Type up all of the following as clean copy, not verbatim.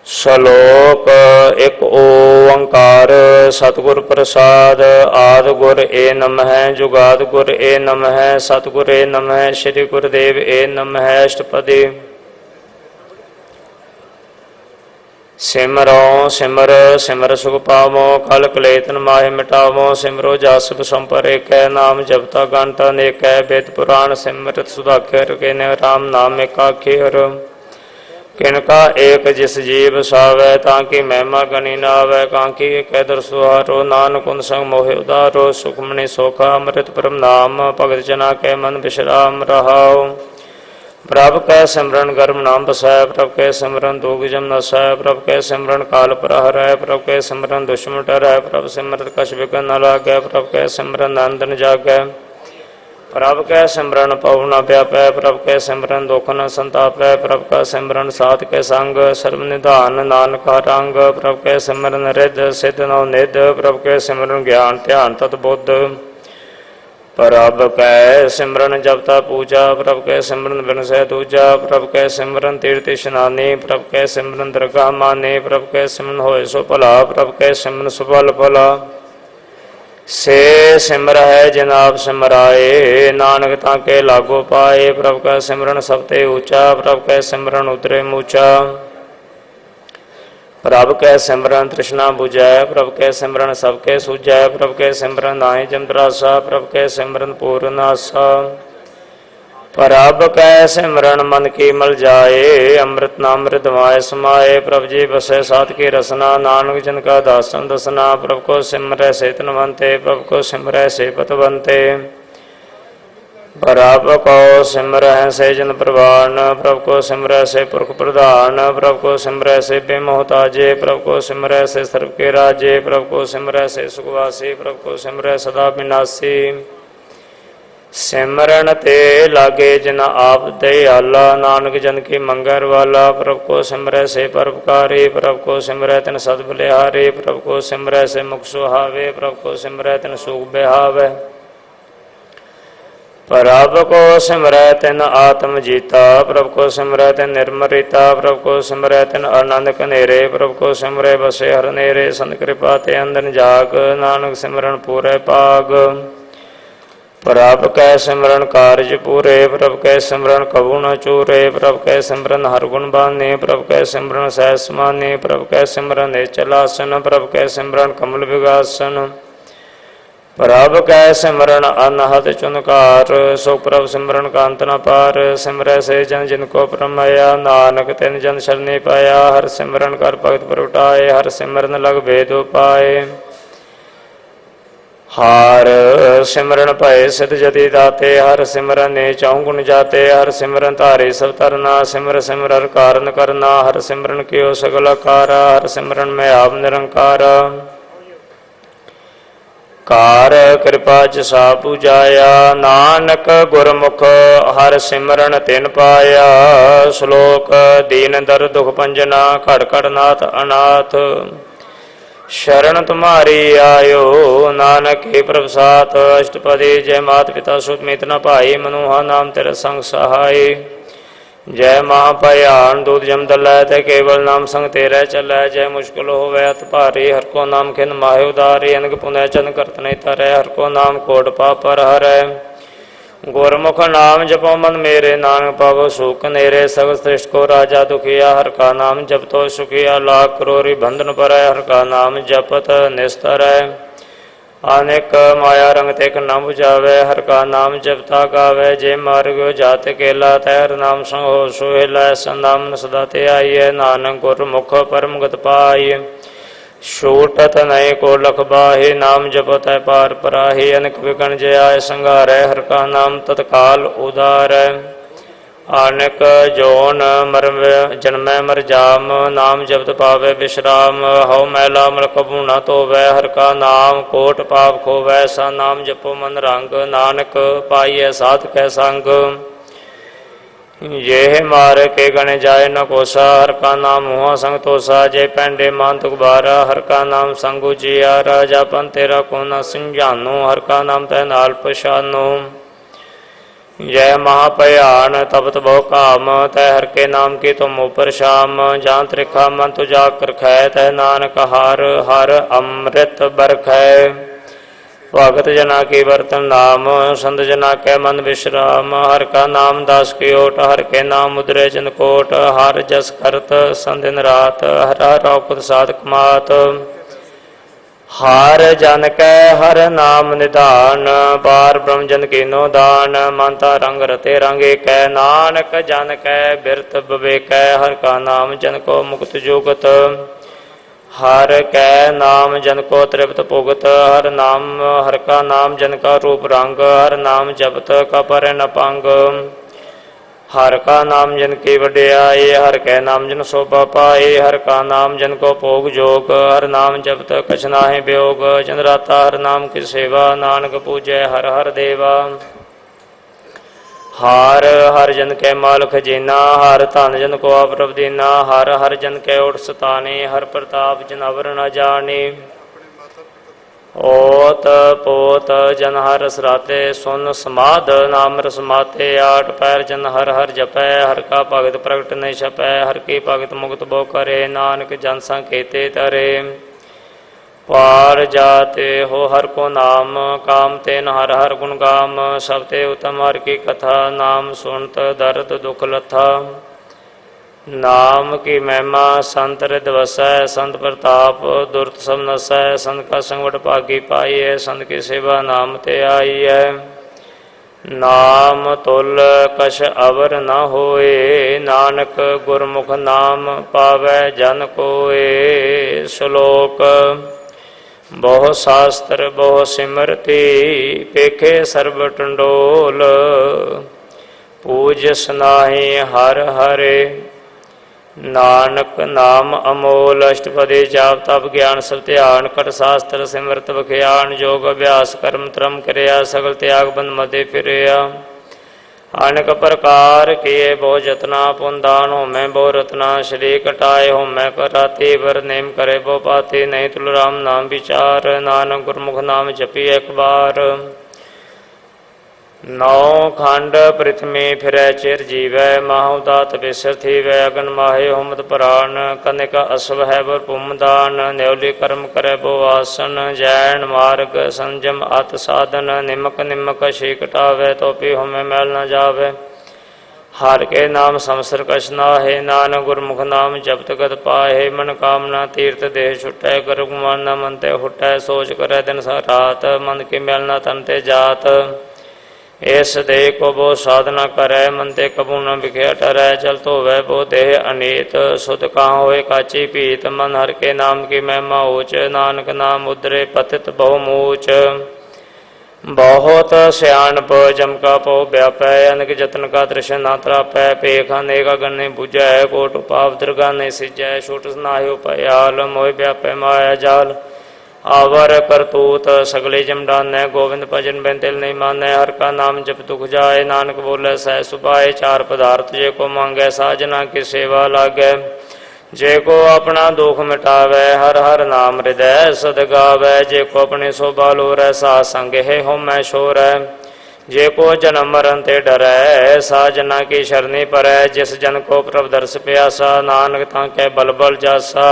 ਸ਼ਲੋਕ। ਇੱਕ ਓੰਕਾਰ ਸਤਿਗੁਰ ਪ੍ਰਸਾਦ। ਆਦਿ ਗੁਰ ਏ ਨਮਹਿ, ਜੁਗਾਦ ਗੁਰ ਏ ਨਮਹਿ, ਸਤਿਗੁਰ ਏ ਨਮਹਿ, ਸ੍ਰੀ ਗੁਰਦੇਵ ਏ ਨਮਹਿ। ਅਸ਼ਟਪਦੀ। ਸਿਮਰੋ ਸਿਮਰ ਸਿਮਰ ਸੁਖ ਪਾਵੋ, ਕਲ ਕਲੇਤਨ ਮਾਹਿ ਮਿਟਾਵੋ। ਸਿਮਰੋ ਜਸ ਬਿਸੰਪਰ ਏਕੈ, ਨਾਮ ਜਪਤਾ ਗਣਤ ਅਨੇਕੈ। ਵੇਦ ਪੁਰਾਣ ਸਿਮਰਤ ਸੁਧਾਖਰ, ਕਿਨ ਰਾਮ ਨਾਮ ਏਕ ਆਖਿਰ। किनका एक जिस जीव सावै, ताकि महिमा गणी न आवै। कांकी कै दरसुहारो, नानक उन संग मोहि उदारो। सुखमणि सोखा अमृत परम नाम, भगत जना कै मन विश्राम रहाओ। प्रभ कै सिमरन गर्भ नाम बसै, प्रभ कै सिमरन दुख जम नसै। प्रभ कै सिमरन काल प्रहरै, प्रभ कै सिमरन दुश्मन डरै। प्रभ सिमरत कछ विघ्न न लागै, प्रभ कै सिमरन नंदन जागै। प्रभ कै सिमरन पव न व्यापै, प्रभ कै सिमरन दुख न संतापै। प्रभ का सिमरन साध के संग, सर्व निधान नानक रंग। प्रभ कै सिमरन रिद्ध सिद्ध नव निध, प्रभ कै सिमरन ज्ञान ध्यान तत बुद्ध। प्रभ कै सिमरन जपता पूजा, प्रभ कै सिमरन बिनसै दूजा। प्रभ कै सिमरन तीर्थ इशनानी, प्रभ कै सिमरन दरगाह माने। प्रभ कै सिमरन होए सो भला, प्रभ कै सिमरन सुफल फला। से सिमर है जिन आप सिमराए, नानक ताके लागो पाए। प्रभ का सिमरन सबते ऊंचा, प्रभ कै सिमरन उतरे मूचा। प्रभ कै सिमरन तृष्णा बुझै, प्रभ कै सिमरन सबके सूझै। प्रभ कै सिमरन नाहि जम त्रासा, प्रभ कै सिमरन पूर्ण आसा। प्रभ कै सिमरन मन की मल जाए, अमृत नाम हृदय समाए। प्रभ जी बसै साध की रसना, नानक जन का दासन दसना। प्रभ को सिमरै से तनवंते, प्रभ को सिमरै से पतवंते। प्रभ को सिमरै से जन प्रवान, प्रभ को सिमरै से पुरख प्रधान। प्रभ को सिमरै से बेमोहताजे, प्रभ को सिमरै से सर्व के राजे। प्रभ को सिमरै से सुखवासी, प्रभ को सिमरै सदा विनाशी। सिमरन ते लागे जिन आप दयाला, नानक जन की मंगर वाला। प्रभ को सिमरै से परोपकारी, प्रभ को सिमरै तिन सद बलिहारी। प्रभ को सिमरै से मुख सुहावे, प्रभ को सिमरै तिन सुख बिहावे। प्रभ को सिमरै तिन आत्म जीता, प्रभ को सिमरै तिन निर्मरिता। प्रभ को सिमरै तिन आनंद कनेरे, प्रभ को सिमरै बसे हर नेरे। संत कृपा ते अंदन जाग, नानक सिमरन पूरै पाग। प्रभ कै सिमरन कारज पूरे, प्रभ कै सिमरन कबू न चूरे। प्रभ कै सिमरन हर गुण बाने, प्रभ कै सिमरन सहस माने। प्रभ कै सिमरन निश्चल आसन, प्रभ कै सिमरन कमल विगासन। प्रभ कै सिमरन अनहद चुनकार, सो प्रभ सिमरन का अंत न पार। सिमरै से जन जिनको परमाया, नानक तिन जन शरणी पाया। हर सिमरन कर भगत प्रगटाए, हर सिमरन लग भेद पाए। हर सिमरन भय सिद्ध जति दाते, हर सिमरन ने चौं गुण जाते। हर सिमरन धारे सब तरना, सिमर सिमर हर कारण करना। हर सिमरन कियो सगल आकारा, हर सिमरन में आप निरंकार। कार कृपा जसा पूजाया, नानक गुरमुख हर सिमरन तिन पाया। श्लोक। दीन दर दुख भंजना, खड़ खड़ नाथ अनाथ। शरण तुम्हारी आयो, नानक के प्रभुसात। अष्टपदी। जय मात पिता सुत मित न भाई, मनुहा नाम तेरा संग सहाय। जय माँ भयान दूध जम दलै, ते केवल नाम संग तेरे चलै। जय मुश्किल होवै अत भारी, हर को नाम खिन माहे उदारी। अनक पुनः चन करत नहीं तरै, हर को नाम कोट पाप पर हरै। गुरमुख नाम जपो मन मेरे, नानक पावो सुख नेरे। सगल सृष्टि को राजा दुखिया, हर का नाम जपतो सुखिया। लाख करोरी बंधन परै, हर का नाम जपत निस्तर। अनेक माया रंग तेक न बुझावे, हर का नाम जपता गावे। जे मार्ग जात केला, तै हर नाम संग हो सुहेला। संनाम सदा ते आइए, नानक गुरमुख परम गत पाई। छूटत नहीं को लख बाहे, नाम जपत है पार पराहे। अनक विघ्न जय आय संघारै, हर का नाम तत्काल उदारै। अनक जोन मर जन्मै मर जाम, नाम जपत पावै विश्राम। हौ मैला मल कबू न धोवै, हर का नाम कोट पाप खोवै। सा नाम जपो मन रंग, नानक पाइयै साध कै संग। यह मार के गण जाय न कोसा, हर का नाम हुआ संग तोसा। जय पैंडे मान तुक बारा, हर का नाम संग उजिया। राजापन तेरा को न समझानो, हर का नाम तै नाल पछानो। जय महाभयान तपत बहु काम, तय हर के नाम की तुम ऊपर शाम। जहाँ त्रिखा मन तुझा कर खै, तह नानक हार हर अमृत बरखै। भगत जना की बर्तन नाम, संत जना के मन विश्राम। हर का नाम दास की ओट, हर के नाम मुद्रे चंदकोट। हर जस करत संत दिन रात, हर हर औकुत साधक मात। हर जन कै हर नाम निधान, पार ब्रह्म जन कीनो दान। मानता रंग रते रंग कै, नानक जन कै बिरत विवेकै। हर का नाम जन को मुक्त जुगत, हर कै नाम जन को तृप्त भुगत। हर नाम हर का नाम जन का रूप रंग, हर नाम जपत का पर न पंग। हर का नाम जन की वड्याई, हर कै नाम जन शोभा पाए। हर का नाम जन को भोग जोग, हर नाम जपत कछ नाहि वियोग। चंद्राता हर नाम की सेवा, नानक पूजै हर हर देवा। हर हर जन के माल खजीना, हर धन जन को आप दीना। हर हर जन के ओट सताने, हर प्रताप जन अवर न जाने। ओत पोत जन हर सराते, सुन समाध नाम रस माते। आठ पैर जन हर हर जपै, हर का भगत प्रगट नहीं छपै। हर की भगत मुक्त बो करे, नानक जन संकेते तरे। पार जाते हो हर को नाम, काम तेन हर हर गुण गाम। सबते उत्तम हर की कथा, नाम सुनत दर्द दुख लथा। नाम की महिमा संत रिद वसै, संत प्रताप दुर्त सब नसै। संत का संगवट भागी पाई है, संत की सेवा नाम ते आई है। नाम तुल कछ अवर न होए, नानक गुरमुख नाम पावै जन कोए। श्लोक बहु शास्त्र बहु सिमरति, पेखे सर्ब टंडोल। पूज सनाहि हर हरे, नानक नाम अमोल। अष्टपदी जाप तप ज्ञान सब ध्यान, कट शास्त्र सिमरत बख्यान। योग अभ्यास कर्म त्रम क्रिया, सगल त्याग बंद मदे फिरया। अनेक प्रकार किए बहु जतना, पुन दान होमै बहु रत्ना। श्री कटाए होमै कराते, बर नेम करे बहु पाते। नहीं तुल राम नाम विचार, नानक गुरमुख नाम जपी एक बार। नौ खंड पृथ्वी फिरै चिर जीवै, माहु दात बिसर थीवै। अगन माहे हुमत प्राण, कनिक अश्व है बर पुमदान। न्योली कर्म करे बो आसन, जैन मार्ग संजम अत साधन। निमक निमक शी कटावै, तो पी होमे मैल न जावै। हर के नाम समसर कछ नाहे, नानक गुरमुख नाम जपत गत पाहे। मन कामना तीर्थ देह छुटै, गर्भ मन न मन ते हुटै। सोच करे दिन रात, मन की मैल न तन ते जात। इस देह को बो साधना करे, मन ते कबू न बिख्या टरै। चल तो वह बो देह अनीत, सुध कहाँ होए काची पीत। मन हर के नाम की महिमा ऊच, नानक नाम उदरे पतित बहु मूच। बहुत सियाणप जम का पो व्यापै, अनक जतन का दृश्य ना त्रापै। पेख अनेक अगन नहीं बुझै, कोट पाप दृगा नहीं सिजै। छूट नाहि उपयाल, मोह व्यापै माया जाल। आवर करतूत सगले जम डानै, गोविंद भजन बिन तिल नहीं मानै। हर का नाम जप दुख जाए, नानक बोले सह सुभाए। चार पदार्थ जे को मांगै, साजना की सेवा लागै। जे को अपना दुख मिटावै, हर हर नाम हृदय सद गावै। जे को अपने शोभा लोरै, साध संग है होमै शोरै। जे को जन्म मरण ते डरै, साजना की शरणी परै। जिस जन को प्रभ दर्श प्यासा, नानक ताके बल बल जासा।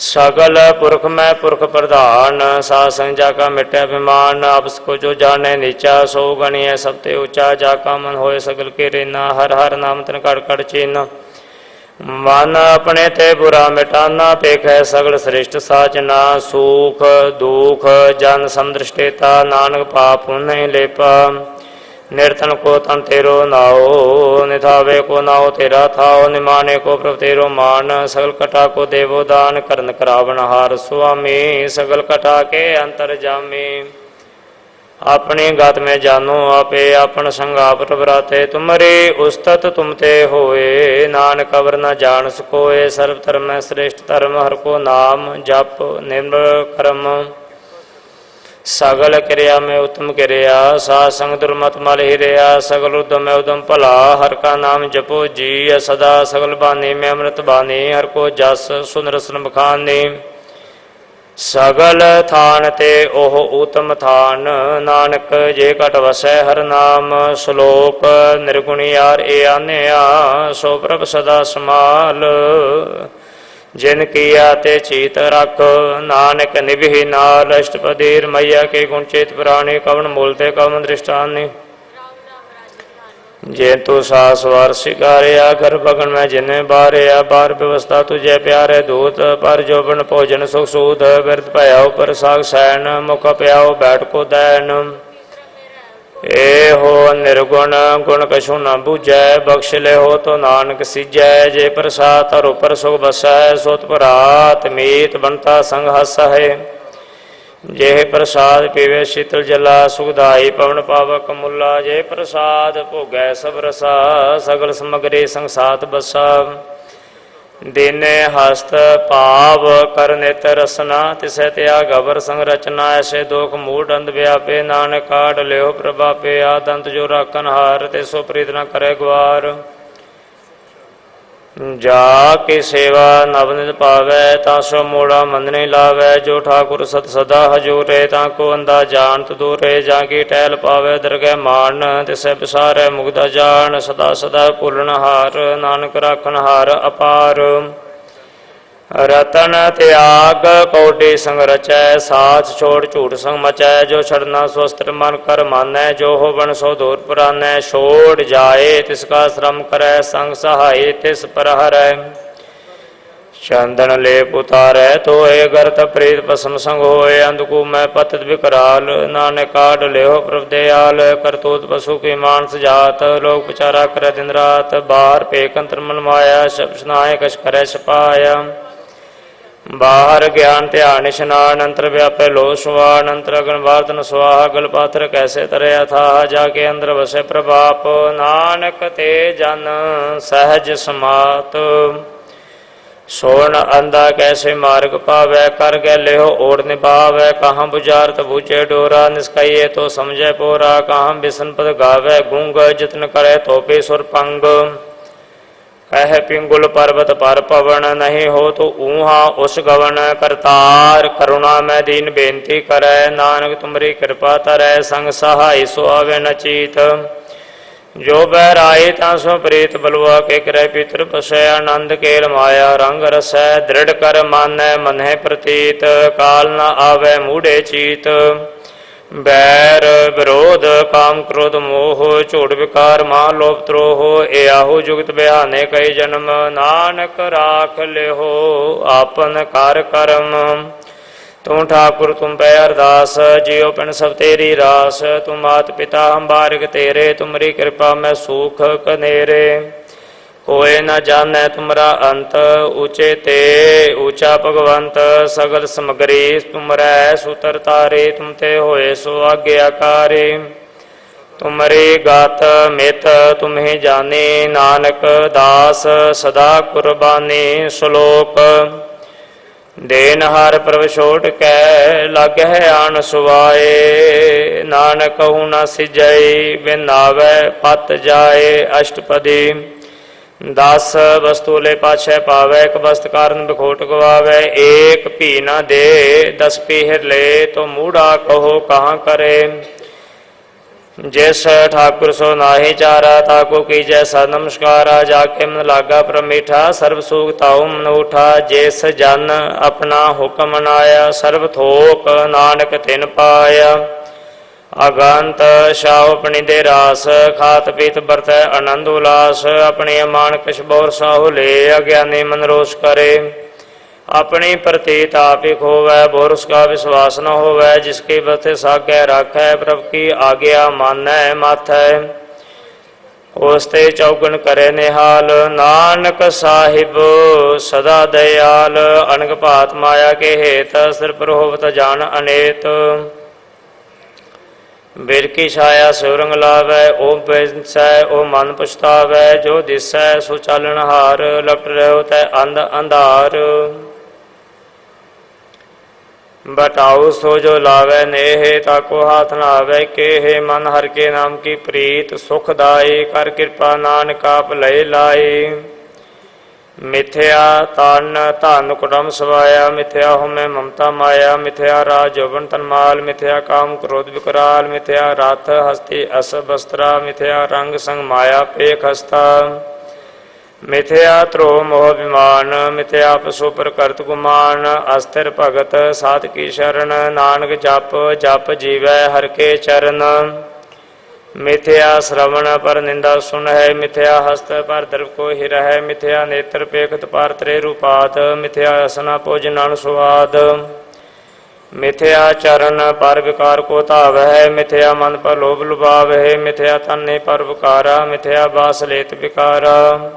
सगल पुरख में पुरख प्रधान, साध संग जाका मिटे अभिमान। आपस को जो जाने नीचा, सो गणिय सबते ऊंचा। जाका मन होए सगल के रेना, हर हर नाम तन कड़ कड़ चिन्ह। मन अपने ते बुरा मिटाना, पेख है सगल श्रेष्ठ साजना। सुख दुख जन समदृष्टेता, नानक पाप नहीं लेपा। निर्तन को तन तेरो नाओ, निथावे को नाओ तेरा थाओ। निमाने को प्रभ तेरो मान, सगल कटा को देवो दान। करन करावन हार स्वामी, सगल कटा के अंतर जामी। अपनी गत में जानो आपे, अपन संग आप प्रभराते। तुमरे उस्तत तुमते होए, नानक अवर न जान सकोए। सर्व धर्म में श्रेष्ठ धर्म, हर को नाम जप निर्मल कर्म। सगल क्रिया में उत्तम क्रिया, साध संग दुर्मत मल हिरिया। सगल उद्यम में उद्यम भला, हर का नाम जपो जी सदा। सगल बानी में अमृत बानी, हर को जस सुन रसन बखानी। सगल थान ते ओह उत्तम थान, नानक जे घट वसै हर नाम। श्लोक निर्गुण यार ए आन्या, सो प्रभ सदा समाल। जिन किया ते चीत रख, नानक निभिहि नाल। अष्टपदीर मैया के गुण चेत पुराणे, कवन मूलते कवन दृष्टानि। जे तू सास वार शिकारिया, घर भगन में जिन्हें बारिया। बार व्यवस्था तुझे प्यारे दूत, पर जोबन भोजन सुख सूत। बिरत भयाओ पर साग सैन, मुख प्याओ बैठ को दैन। ए हो निर्गुण गुण कछु न बूझै, बख्श ले हो तो नानक सीजै। जे प्रसाद और ऊपर सुख बसै, सोत परात मीत बनता संग हस है। जेह प्रसाद पीवे शीतल जला, सुखदाई पवन पावक मुला। जे प्रसाद भोगै सब रसा, सगल समग्री संसात बसा। दीने हस्त पाव कर नेत रसना, तिसै त्याग अवर संग रचना। ऐसे दोख मूढ़ अंध व्यापे, नानक काढ़ लेहो प्रभापे। आदंत जो राखन हार, तिसो प्रीत न करे ग्वार। जाके सेवा नवनित पावै, तासो मोड़ा मन नहीं लावै। जो ठाकुर सत सदा हजूरे, ताको अंधा जानत दूरे। जाकी टहल पावै दरगह मान, तिसै बिसारै मुग्धा जान। सदा सदा भूलन हार, नानक राखन हार अपार। रतन त्याग कौडी संग रचै, साथ छोड़ झूठ संग मचै। जो छड़ना स्वस्त्र मन कर मानै, जो हो बन सो दूर पुरानै। छोड़ जाए तिसका श्रम करै, संग सहाय तिस पर हरै। चंदन लेप उतारै तो गर्त प्रीत पसम संग होए। अंधकू मैं पतित विकराल, नानक काढ़ लेहो प्रभ दयाल। करतूत पशु की मानस जात, लोग विचारा करे दिन रात। बाहर पेक अंतर मन माया, शब्द सुनाए कछ करे छपाया। बाहर ज्ञान ध्यान स्नान, अंतर व्यापे लो सुवान। अंतर अगन वातन स्वाहा, गल पात्र कैसे तरे था। जाके अंदर बसे प्रभाप, नानक ते जन सहज समात। सोन अंधा कैसे मार्ग पावै, कर गैले हो ओढ़ निभावै। कहाँ बुझारत बूझे डोरा, निष्कइये तो समझे पोरा। कहाँ बिसन पद गावै गूंग, जितन करे तो पे सुर पंग। कह पिंगुल पर्वत पर पवन, नहीं हो तो ऊहा उस गवन। करतार करुणा में दीन बेनती करे, नानक तुमरी कृपा तरै। संग सहाय सो आवे न चीत, जो बहराई तासो प्रीत। बलुआ के करे पितर बसै, आनंद केल माया रंग रसै। दृढ़ कर मानै मन है प्रतीत, काल न आवे मूढ़े चीत। बैर विरोध काम क्रोध मोह, झूठ विकार मान लोभ द्रोह। ए आहु जुगत बिहाने कई जन्म, नानक राख लेहो आपन कार करम। तुम ठाकुर तुम पे अरदास, जियो पिन सब तेरी रास। तुम मात पिता हम बारिक तेरे, तुमरी कृपा में सुख कनेरे। कोई न जाने तुमरा अंत, ऊंचे ते ऊंचा भगवंत। सगल समगरी तुमरै सूतर तारे, तुम ते होए सो आज्ञाकारी। तुमरी गात मित तुम ही जानी, नानक दास सदा कुर्बानी। श्लोक देन हार प्रभ छोड़ कै, लागे है आन सुवाए। नानक कहूँ न सिजई, बिन नावै पत जाए। अष्टपदी दस वस्तु ले पाछे पावै, एक वस्त कारण बिखोट गवावै। एक भी न दे दस पीहर ले, तो मूढ़ा कहो कहाँ करे। जिस ठाकुर सो नाहि चारा, ताको कीजै सा नमस्कारा। जाके मन लागा प्रमीठा, सर्व सुख ताऊ मन उठा। जिस जन अपना हुक्म मनाया, सर्व थोक नानक तिन पाया। अगंत शाह अपनी दे रास, खात पीत बरत आनंद उल्लास। अपनी अमान कछ बोर साहु ले, अज्ञानी मन रोष करे। अपनी प्रतीत आप ही खोवै, बोर उसका विश्वास न होवै। जिसकी बते सागे राखै, प्रभु की आज्ञा मानै माथै। ओस्ते चौगन करे निहाल, नानक साहिब सदा दयाल। अनग भात माया के हेत, सिर पर होवत जान अनेत। बिर की छाया सिवरंग लावै, ओ बैसै ओ मन पछतावै। जो दिसै सो चालन हार, लपट रहो तै अंध अंधार। बटाऊ सो जो लावै नेह, ताको हाथ न आवे केह। मन हर के नाम की प्रीत सुखदाई, कर कृपा नानक आप लय लाई। ਮਿਥਿਆ ਤਨ ਧਨ ਕੁਟਮ ਸਵਾਇਆ, ਮਿਥਿਆ ਹੋਮੈ ਮਮਤਾ ਮਾਇਆ, ਮਿਥਿਆ ਰਾਜ ਜੋਬਨ ਤਨਮਾਲ, ਮਿਥਿਆ ਕਾਮ ਕ੍ਰੋਧ ਵਿਕਰਾਲ, ਮਿਥਿਆ ਰਥ ਹਸਤੀ ਅਸ ਬਸਤਰਾ, ਮਿਥਿਆ ਰੰਗ ਸੰਗ ਮਾਇਆ ਪੇਖ ਹਸਤਾ, ਮਿਥਿਆ ਧਰੋ ਮੋਹ ਵਿਮਾਨ, ਮਿਥਿਆ ਪਸੁ ਪ੍ਰਕਰਤ ਗੁਮਾਨ, ਅਸਥਿਰ ਭਗਤ ਸਾਧ ਕੀ ਸ਼ਰਨ, ਨਾਨਕ ਜਪ ਜਪ ਜੀਵੈ ਹਰਿ ਕੇ ਚਰਨ, ਮਿਥਿਆ ਸ਼ਰਵਣ ਪਰ ਨਿੰਦਾ ਸੁਨ ਹੈ, ਮਿਥਿਆ ਹਸਤ ਪਰ ਦਰਬ ਕੋ ਹਿਰ ਹੈ, ਮਿਥਿਆ ਨੇਤਰ ਪੇਖਤ ਪਰ ਤ੍ਰੇ ਰੂਪਾਤ, ਮਿਥਿਆ ਅਸਨਾ ਭੋਜਨ ਅਨ ਸੁਆਦ, ਮਿਥਿਆ ਚਰਨ ਪਰ ਵਿਕਾਰ ਕੋ ਧਾਵ ਹੈ, ਮਿਥਿਆ ਮਨ ਪਰ ਲੋਭ ਲੁਭਾਵ ਹੈ, ਮਿਥਿਆ ਤਨੇ ਪਰ ਵਿਕਾਰਾ, ਮਿਥਿਆ ਬਾਸ ਲੇਤ ਵਿਕਾਰਾ,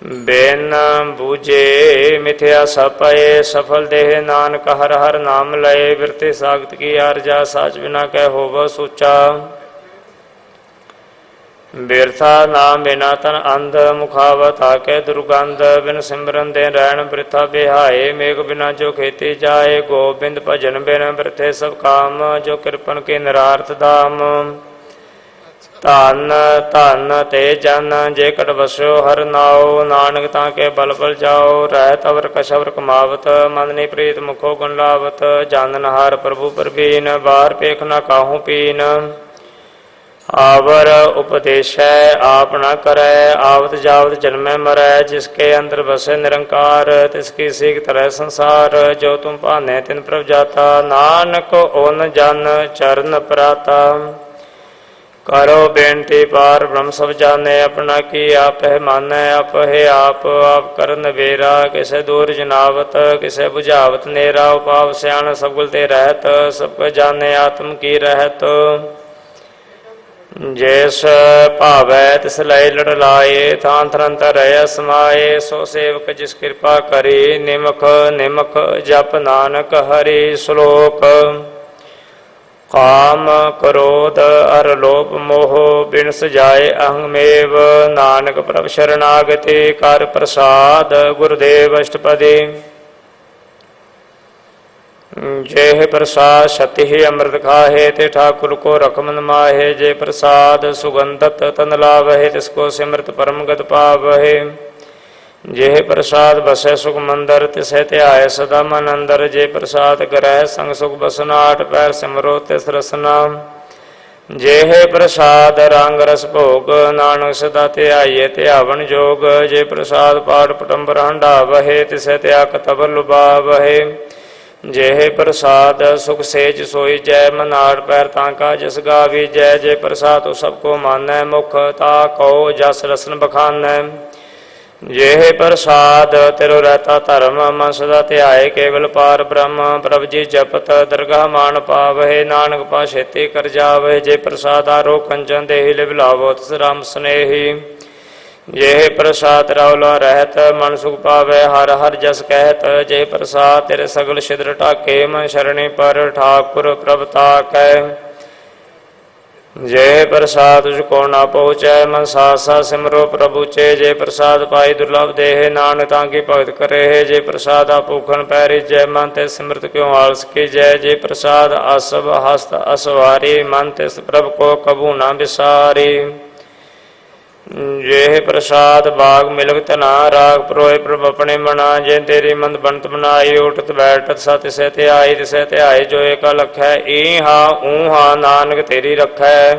ਬਿਨ ਬੂਝੇ ਮਿਥਿਆ ਸਭ ਪਏ, ਸਫਲ ਦੇਹ ਨਾਨਕ ਹਰ ਹਰ ਨਾਮ ਲਏ, ਬਿਰਤੇ ਸਾਖਤ ਕੀ ਆਰਜਾ, ਸਾਚ ਬਿਨਾ ਕਹਿ ਹੋਵ ਸੂਚਾ, ਬਿਰਥਾ ਨਾਮ ਬਿਨਾ ਤਨ ਅੰਧ, ਮੁਖਾਵਤ ਆਕੇ ਦੁਰਗੰਧ, ਬਿਨ ਸਿਮਰਨ ਦੇ ਰਹਿਣ ਬ੍ਰਿਥਾ ਬਿਹਾਏ, ਮੇਘ ਬਿਨਾ ਜੋ ਖੇਤੀ ਜਾਏ, ਗੋਬਿੰਦ ਭਜਨ ਬਿਨ ਬ੍ਰਿਥੇ ਸਭ ਕਾਮ, ਜੋ ਕਿਰਪਨ ਕੇ ਨਿਰਾਰਥ ਦਾਮ, ਧਨ ਧਨ ਤੇ ਜਨ ਜੇ ਕਟ ਵਸਿਓ ਹਰ ਨਾਉ, ਨਾਨਕ ਤਾਂ ਕੇ ਬਲ ਬਲ ਜਾਓ, ਰਹਿਤ ਅਵਰ ਕਸ਼ਵਰ ਕਮਾਵਤ, ਮਨ ਨੀ ਪ੍ਰੀਤ ਮੁਖੋ ਗੁਣ ਲਾਵਤ, ਜਾਨਨ ਹਾਰ ਪ੍ਰਭੂ ਪਰਬੀਨ, ਬਾਹਰ ਪੇਖ ਨਾ ਕਾਹੂ ਪੀਨ, ਆਵਰ ਉਪਦੇਸ਼ੈ ਆਪ ਨਾ ਕਰੈ, ਆਵਤ ਜਾਵਤ ਜਨਮੈ ਮਰੈ, ਜਿਸਕੇ ਅੰਦਰ ਬਸੇ ਨਿਰੰਕਾਰ, ਤਿਸਕੀ ਸੀਖ ਤਰੈ ਸੰਸਾਰ, ਜੋ ਤੁਮ ਭਾਨੈ ਤਿਨ ਪ੍ਰਭ ਜਾਤਾ, ਨਾਨਕ ਓਨ ਜਨ ਚਰਨ ਪਰਾਤਾ, ਕਰੋ ਬੇਨਤੀ ਪਾਰ ਬ੍ਰਹਮ ਸਭ ਜਾਣੈ, ਆਪਣਾ ਕੀ ਆਪ ਹੈ ਮਾਨੈ, ਆਪ ਹੈ ਆਪ ਆਪ ਕਰਨ ਵੇਰਾ, ਕਿਸੇ ਦੂਰ ਜਨਾਵਤ ਕਿਸੇ ਬੁਝਾਵਤ ਨੇਰਾ, ਉਪਾਵ ਸਿਆਣ ਸਭ ਗੁਲ ਤੇ ਰਹਿਤ, ਸਭ ਕੁ ਜਾਣੈ ਆਤਮ ਕੀ ਰਹਿਤ, ਜਿਸ ਭਾਵੈ ਤਿਸ ਲਈ ਲੜ ਲਾਏ, ਥਾਨ ਥਰੰਤਰ ਰਹਿ ਸਮਾਏ, ਸੋ ਸੇਵਕ ਜਿਸ ਕਿਰਪਾ ਕਰੀ, ਨਿਮਕ ਨਿਮਕ ਜਪ ਨਾਨਕ ਹਰੀ, ਸ਼ਲੋਕ ਕਾਮ ਕ੍ਰੋਧ ਅਰ ਲੋਭ ਮੋਹ ਬਿਨ ਸਜਾਏ ਅਹੰਮੇਵ, ਨਾਨਕ ਪ੍ਰਭ ਸ਼ਰਨਾਗਤੀ ਕਰ ਪ੍ਰਸਾਦ, ਗੁਰਦੇਵ ਅਸ਼ਟਪਦੀ, ਜੇ ਪ੍ਰਸਾਦ ਛਤਿ ਅੰਮ੍ਰਿਤ ਖਾਹੇ, ਤੇ ਠਾਕੁਰ ਕੋ ਰਖਮਨ ਮਾਹੇ, ਜੇ ਪ੍ਰਸਾਦ ਸੁਗੰਧਤ ਤਨ ਲਾਵਹਿ, ਤਿਸ ਕੋ ਸਿਮਰਤ ਪਰਮ ਗਤ ਪਾਵਹਿ, ਜੇ ਪ੍ਰਸਾਦ ਬਸੈ ਸੁਖ ਮੰਦਰ, ਤਿਸੈ ਧਿਆਏ ਸਦਾ ਮਨ ਅੰਦਰ, ਜੇ ਪ੍ਰਸਾਦ ਗ੍ਰਹਿ ਸੰਗ ਸੁਖ ਬਸਨਾ, ਆਠ ਪੈਰ ਸਿਮਰੋ ਤਿਸ ਰਸਨਾ, ਜੇ ਪ੍ਰਸਾਦ ਰੰਗ ਰਸ ਭੋਗ, ਨਾਨਕ ਸਦਾ ਧਿਆਈਏ ਧਿਆਵਨ ਜੋਗ, ਜੇ ਪ੍ਰਸਾਦ ਪਾਠ ਪਟੰਬਰ ਹੰਡਾਵਹਿ, ਤਿਸੈ ਧਿਆਕ ਤਬ ਲੁਭਾਵਹਿ, ਜੇ ਪ੍ਰਸਾਦ ਸੁਖ ਸੇਜ ਸੋਈ ਜੈ, ਮਨ ਆਠ ਪੈਰ ਤਾਂ ਕਾ ਜਸ ਗਾਵੀ ਜੈ, ਜੇ ਪ੍ਰਸਾਦ ਸਭ ਕੋ ਮਾਨੈ, ਮੁਖ ਤਾ ਕਉ ਜਸ ਰਸਨ ਬਖਾਨੈ, ਜੇ ਪ੍ਰਸਾਦ ਤਿਰੁ ਰਹਿਤਾ ਧਰਮ, ਮਨ ਸਦਾ ਧਿਆਏ ਕੇਵਲ ਪਾਰ ਬ੍ਰਹਮ, ਪ੍ਰਭ ਜੀ ਜਪਤ ਦਰਗਾਹ ਮਾਨ ਪਾਵਹਿ, ਨਾਨਕ ਪਾ ਛੇਤੀ ਕਰ ਜਾਵਹਿ, ਜੇ ਪ੍ਰਸਾਦ ਆਰੋ ਕੰਚਨ ਦੇਹੀ ਲਿਵ ਲਾਵੋ ਤਿਸ ਰਾਮ ਸਨੇਹੀ, ਜੇ ਪ੍ਰਸਾਦ ਰੌਲਾ ਰਹਿਤ ਮਨ ਸੁਖ ਪਾਵੈ, ਹਰ ਹਰ ਜਸ ਕਹਿਤ, ਜੇ ਪ੍ਰਸਾਦ ਤੇਰੇ ਸਗਲ ਛਿਦਰ ਢਾਕੇ, ਮਨ ਸ਼ਰਣੀ ਪਰ ਠਾਕੁਰ ਪ੍ਰਭ ਤਾਕੈ, ਜੇ ਪ੍ਰਸਾਦ ਤੁਝ ਕੋ ਨਾ ਪਹੁੰਚੈ, ਮਨ ਸਾਸਾ ਸਿਮਰੋ ਪ੍ਰਭੂ ਚੇ, ਜੇ ਪ੍ਰਸਾਦ ਪਾਈ ਦੁਰਲਭ ਦੇਹ, ਨਾਨਕ ਤਾਂ ਕੀ ਭਗਤ ਕਰੇ, ਜੇ ਪ੍ਰਸਾਦ ਆ ਭੂਖਨ ਪੈਰੀ ਜੈ, ਮਨ ਤੇ ਸਿਮਰਤ ਕਿਉ ਆਲਸ ਕੀ ਜੈ, ਜੇ ਪ੍ਰਸਾਦ ਅਸਭ ਹਸਤ ਅਸਵਾਰੀ, ਮਨ ਤਿਸ ਪ੍ਰਭ ਕੋ ਕਬੂ ਨਾ ਵਿਸਾਰੀ, ਜੇ ਪ੍ਰਸਾਦ ਬਾਗ ਮਿਲਕ ਧਨਾ, ਰਾਗ ਪਰੋਏ ਪ੍ਰਭ ਆਪਣੇ ਮਨਾ, ਜੇ ਤੇਰੀ ਮੰਦ ਬੰਤ ਬਣਾਈ, ਉਠਤ ਬੈਠਤ ਸਤ ਤਿਸੈ ਧਿਆਈ, ਤਿਸੈ ਧਿਆਈ ਜੋ ਏਕਾ ਲਖੈ, ਈ ਹਾਂ ਊ ਹਾਂ ਨਾਨਕ ਤੇਰੀ ਰਖੈ,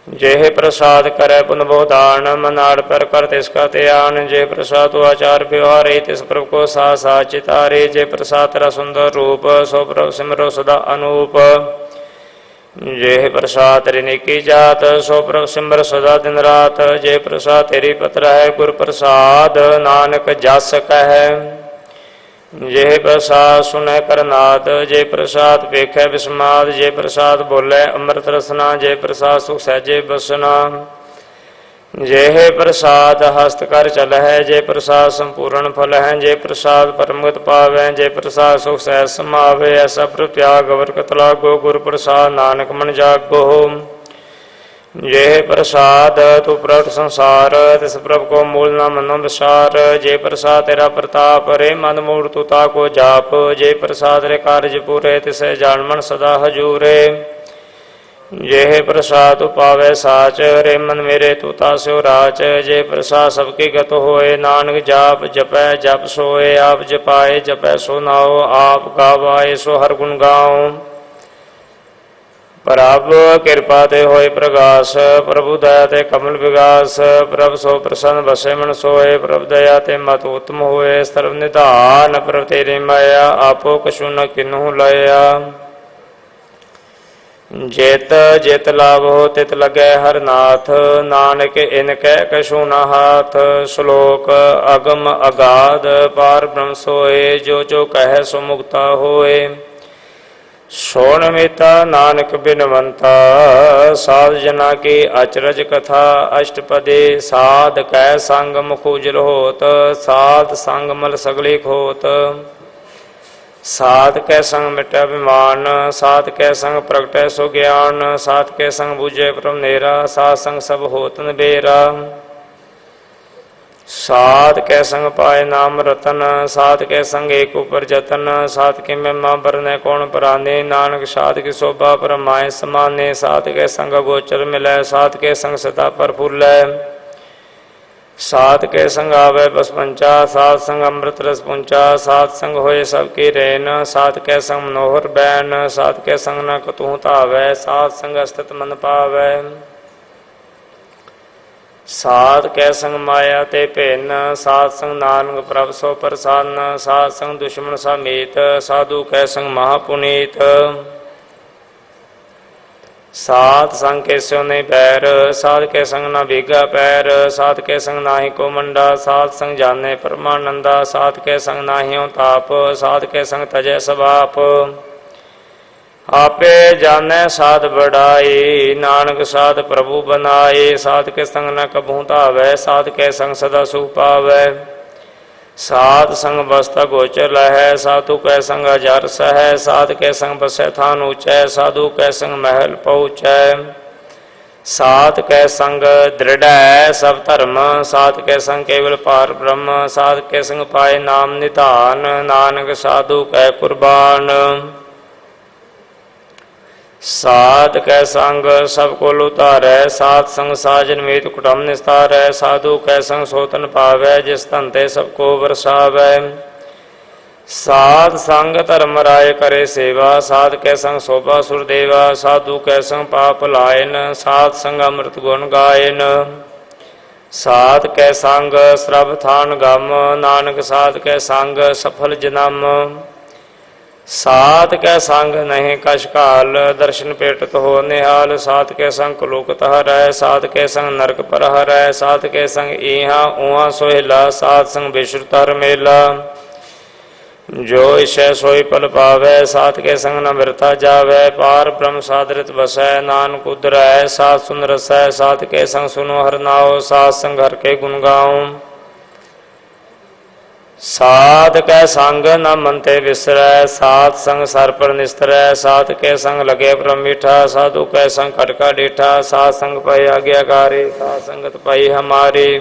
ਜੇ ਪ੍ਰਸਾਦ ਕਰੈ ਪੁਨ ਬਹੁਦਾਨ, ਮਨ ਆੜ ਪਰ ਕਰ ਤਿਸ ਕਾ ਧਿਆਨ, ਜੇ ਪ੍ਰਸਾਦ ਆਚਾਰ ਵਿਵਹਾਰੇ, ਤਿਸ ਪ੍ਰਭ ਕੋ ਸਾ ਸਾ ਚਿਤਾਰੇ, ਜੇ ਪ੍ਰਸਾਦ ਤੇਰਾ ਸੁੰਦਰ ਰੂਪ, ਸੋ ਪ੍ਰਭ ਸਿਮਰੋ ਸਦਾ ਅਨੂਪ, ਜੇ ਪ੍ਰਸਾਦ ਤੇਰੀ ਨੇਕੀ ਜਾਤ, ਸੋ ਪ੍ਰਭ ਸਿਮਰ ਸਦਾ ਦਿਨ ਰਾਤ, ਜੇ ਪ੍ਰਸਾਦ ਤੇਰੀ ਪਤਰ ਹੈ ਗੁਰ ਪ੍ਰਸਾਦ, ਨਾਨਕ ਜਸ ਕਹਿ, ਜੇ ਪ੍ਰਸਾਦ ਸੁਨੈ ਕਰਨਾਦ, ਜੇ ਪ੍ਰਸਾਦ ਵੇਖੈ ਵਿਸਮਾਦ, ਜੇ ਪ੍ਰਸਾਦ ਬੋਲੇ ਅੰਮ੍ਰਿਤ ਰਸਨਾ, ਜੇ ਪ੍ਰਸਾਦ ਸੁਖ ਸਹਿਜੇ ਬਸਨਾ, ਜੇ ਪ੍ਰਸਾਦ ਹਸਤ ਕਰ ਚਲ ਹੈ, ਜੇ ਪ੍ਰਸਾਦ ਸੰਪੂਰਨ ਫਲ ਹੈ, ਜੇ ਪ੍ਰਸਾਦ ਪਰਮਗਤ ਪਾਵੈ, ਜੇ ਪ੍ਰਸਾਦ ਸੁਖ ਸਹਿਜ ਸਮਾਵੈ, ਐਸਾ ਪ੍ਰਭ ਤਿਆਗ ਅਵਰ ਕਤ ਲਾਗੋ, ਗੁਰ ਪ੍ਰਸਾਦ ਨਾਨਕ ਮਨ ਜਾਗੋ, ਜੇ ਪ੍ਰਸਾਦ ਤੂੰ ਪ੍ਰਗਟ ਸੰਸਾਰ, ਤਿਸ ਪ੍ਰਭ ਕੋ ਮੂਲ ਨਾ ਮਨੋ ਵਿਸਾਰ, ਜੇ ਪ੍ਰਸਾਦ ਤੇਰਾ ਪ੍ਰਤਾਪ, ਰੇ ਮਨ ਮੂੜ ਤੂੰ ਤਾ ਕੋ ਜਾਪ, ਜੇ ਪ੍ਰਸਾਦ ਰੇ ਕਾਰਜ ਪੂਰੇ, ਤਿਸੈ ਜਾਣ ਮਨ ਸਦਾ ਹਜੂਰੇ, जेह प्रसाद पावै साच, रे मन मेरे तू तास्यो राच। जे प्रसाद सबकी गत होए, नानक जाप जपै जप सोए। आप जपाए जपै सो नाओ, आप गावाए सो हर गुण गाओ। प्रभ कृपा ते होए प्रगास, प्रभु दया ते कमल विगास। प्रभ सो प्रसन्न बसे मन सोए, प्रभ दया ते मत उत्तम होए। सर्व निधान प्रभ तेरी माया, आपो कछु न किन्हु लाया। जित जित लाभो तित लगै हर नाथ, नानक इन कह कछु न हाथ। श्लोक अगम अगाध पार ब्रह्म सोए, जो जो कह सो मुक्ता होए। सोन मिता नानक बिनवंता, साध जना की अचरज कथा। अष्टपदी साध कै संग मुख उजल होत, साध संग मल सगली खोत। साध कै संग मिटै अभिमान, साध कै संग प्रगटै सो ज्ञान। साध कै संग बुझे परम नेरा, साध संग सब होत निबेरा। साध कै संग पाए नाम रतन, साध कै संग एक ऊपर जतन। साध के महिमा बरनै कौन पराने, नानक साध की शोभा परमाए समाने। साध कै संग गोचर मिलै, साध के संग सदा प्रफुल्लै। साध के संग आवे बस पंचा, साध संग अमृत रस पुंचा। साध संग होए सबकी रैन, साध कै संग मनोहर बैन। साध कै संग न कतहु धावै, साध संग अस्तित मन पावै। साध कै संग माया ते भेन, साध संग नानक प्रभ सो प्रसन्न। साध संग दुश्मन समीत, साधु कै संग महापुनीत। साध संग के स्यो नहीं बैर, साध के संग ना भीगा पैर। साध के संग नाही को मंडा, साध संग जाने परमानंदा। साध के संग नाहियों ताप, साध के संग तजय सबाप। आपे जाने साध बढ़ाई, नानक साध प्रभु बनाए। साध के संग न कबहू धावै, साध के संग सदा सुख पावै। साध संग बसता गोचर लहै, साधु कै संग हजार सहै। साध के संग बसै थान ऊँचै, साधु कै संग महल पहुँचै। साध कै संग दृढ़ है सब धर्म, साध कै संग केवल पार ब्रह्म। साध के संग पाए नाम निधान, नानक साधु कै कुर्बान। साध कै संग सब को उतारै, साध संग साजन मीत कुटुम निस्तारै। साधु कै संग सोतन पावै, जिस धन ते सबको बरसावै। साध संग धर्म राय करे सेवा, साध कै संग शोभा सुरदेवा। साधु कै संग पाप लायन, साध संग अमृत गुण गायन। साध कै संग श्रभ थान गम, नानक साध कै संग सफल जन्म। साध कै संग नहीं कछ काल, दर्शन पेटत हो निहाल। साध कै संग कुलुकत हरै, साध कै संग नरक पर हरै। साध कै संग इहाँ उहाँ सोहिला, साध संग विश्रुत हर मेला। जो इसे सोई पल पावै, साध के संग न मृता जावै। पार ब्रह्म साधरित बसै, नानक उदरै साध सुन रसै। साध के संग सुनो हर नाओ, साध संग हर के गुण गाओ। साध कै संग न मन ते विसरै, साध संग सर पर निस्तरै। साध के संग लगे ब्रह्म मीठा, साधु कै संग खटका डीठा। साध संग पाई आज्ञाकारी, साध संगत पाई हमारी।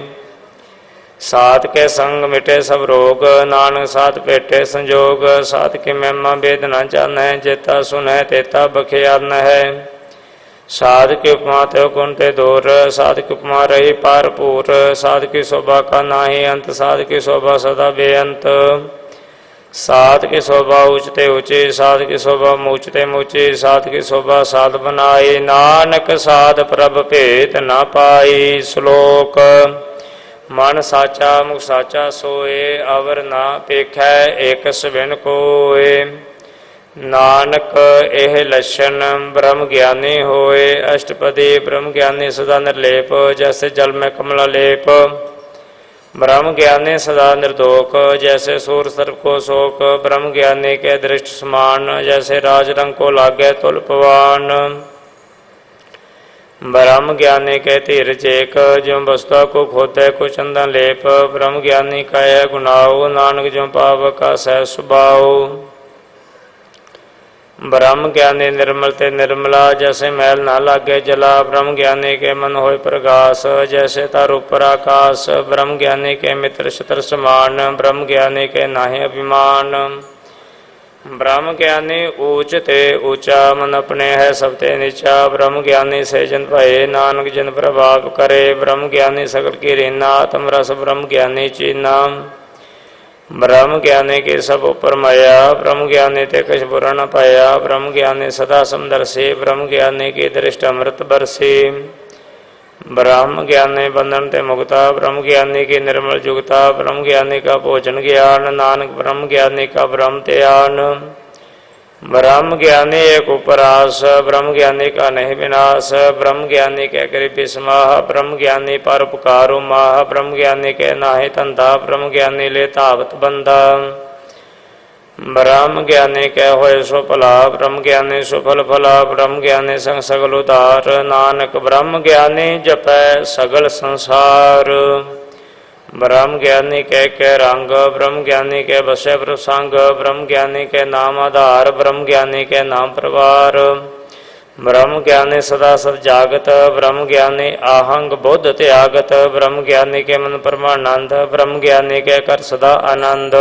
साध के संग मिटे सब रोग, नानक साध पेटे संजोग। साध की महिमा वेद न जानै, जेता सुनै तेता बखियान है। साध की उपमा त्यो गुण ते दूर, साध की उपमा रही पारपूर। साध की शोभा का नाही अंत, साध की शोभा सदा बेअंत। साध की शोभा ऊंचते ऊंची, साध की शोभा मूचते मूची। साध की शोभा साध बनाई, नानक साध प्रभ भेद न पाई। श्लोक मन साचा मुख साचा सोए, अवर ना पेखै एक सबिन कोय। नानक एह लक्षण ब्रह्म ज्ञानी होए। अष्टपदी ब्रह्म ज्ञानी सदा निर्लेप, जैसे जल में कमला लेप। ब्रह्म ज्ञानी सदा निर्दोक, जैसे सूर सर्प को शोक। ब्रह्म ज्ञानी के दृष्ट समान, जैसे राज रंग को लागे तुल पवान। ब्रह्म ज्ञानी के धीरज एक, जो वस्तु को खोदे को चंदन लेप। ब्रह्म ज्ञानी का यह गुनाओ, नानक जो पावक का सह सुभाओ। ब्रह्म ज्ञानी निर्मल ते निर्मला, जैसे मैल ना लागे जला। ब्रह्म ज्ञानी के मन होय प्रकाश, जैसे तार ऊपर आकाश। ब्रह्म ज्ञानी के मित्र शत्रु समान, ब्रह्म ज्ञानी के नाहि अभिमान। ब्रह्म ज्ञानी ऊच ते ऊंचा, मन अपने है सबते नीचा। ब्रह्म ज्ञानी से जन भये, नानक जन प्रभाव करे। ब्रह्म ज्ञानी सकल की रीना, आत्म रस ब्रह्म ज्ञानी चीना। ब्रह्म ज्ञानी के सब ऊपर माया, ब्रह्म ज्ञानी ते कछ बुरा न पाया। ब्रह्म ज्ञानी सदा समदर्शी, ब्रह्म ज्ञानी की दृष्ट अमृत बरसी। ब्रह्म ज्ञानी बंधन ते मुक्ता, ब्रह्म ज्ञानी की निर्मल जुगता। ब्रह्म ज्ञानी का भोजन ज्ञान, नानक ब्रह्म ज्ञानी का ब्रह्म त्यान। ब्रह्म ज्ञानी एक उपरास, ब्रह्म ज्ञानी का नहीं विनाश। ब्रह्म ज्ञानी के करी विस्माह, ब्रह्म ज्ञानी पर उपकारो माह। ब्रह्म ज्ञानी के नाहि तंधा, ब्रह्म ज्ञानी ले तावत बंधा। ब्रह्म ज्ञानी कह होय सो भला, ब्रह्म ज्ञानी सुफल फला। ब्रह्म ज्ञानी संग सगल उदार, नानक ब्रह्म ज्ञानी जपै सगल संसार। ब्रह्म ज्ञानी कह रंग, ब्रह्म ज्ञानी के बसे प्रसंग। ब्रह्म ज्ञानी के नाम आधार, ब्रह्म ज्ञानी के नाम प्रवार। ब्रह्म ज्ञानी सदा सद जागत, ब्रह्म ज्ञानी आहंग बुद्ध त्यागत। ब्रह्म ज्ञानी के मन परमानंद, ब्रह्म ज्ञानी के कर सदा आनंद।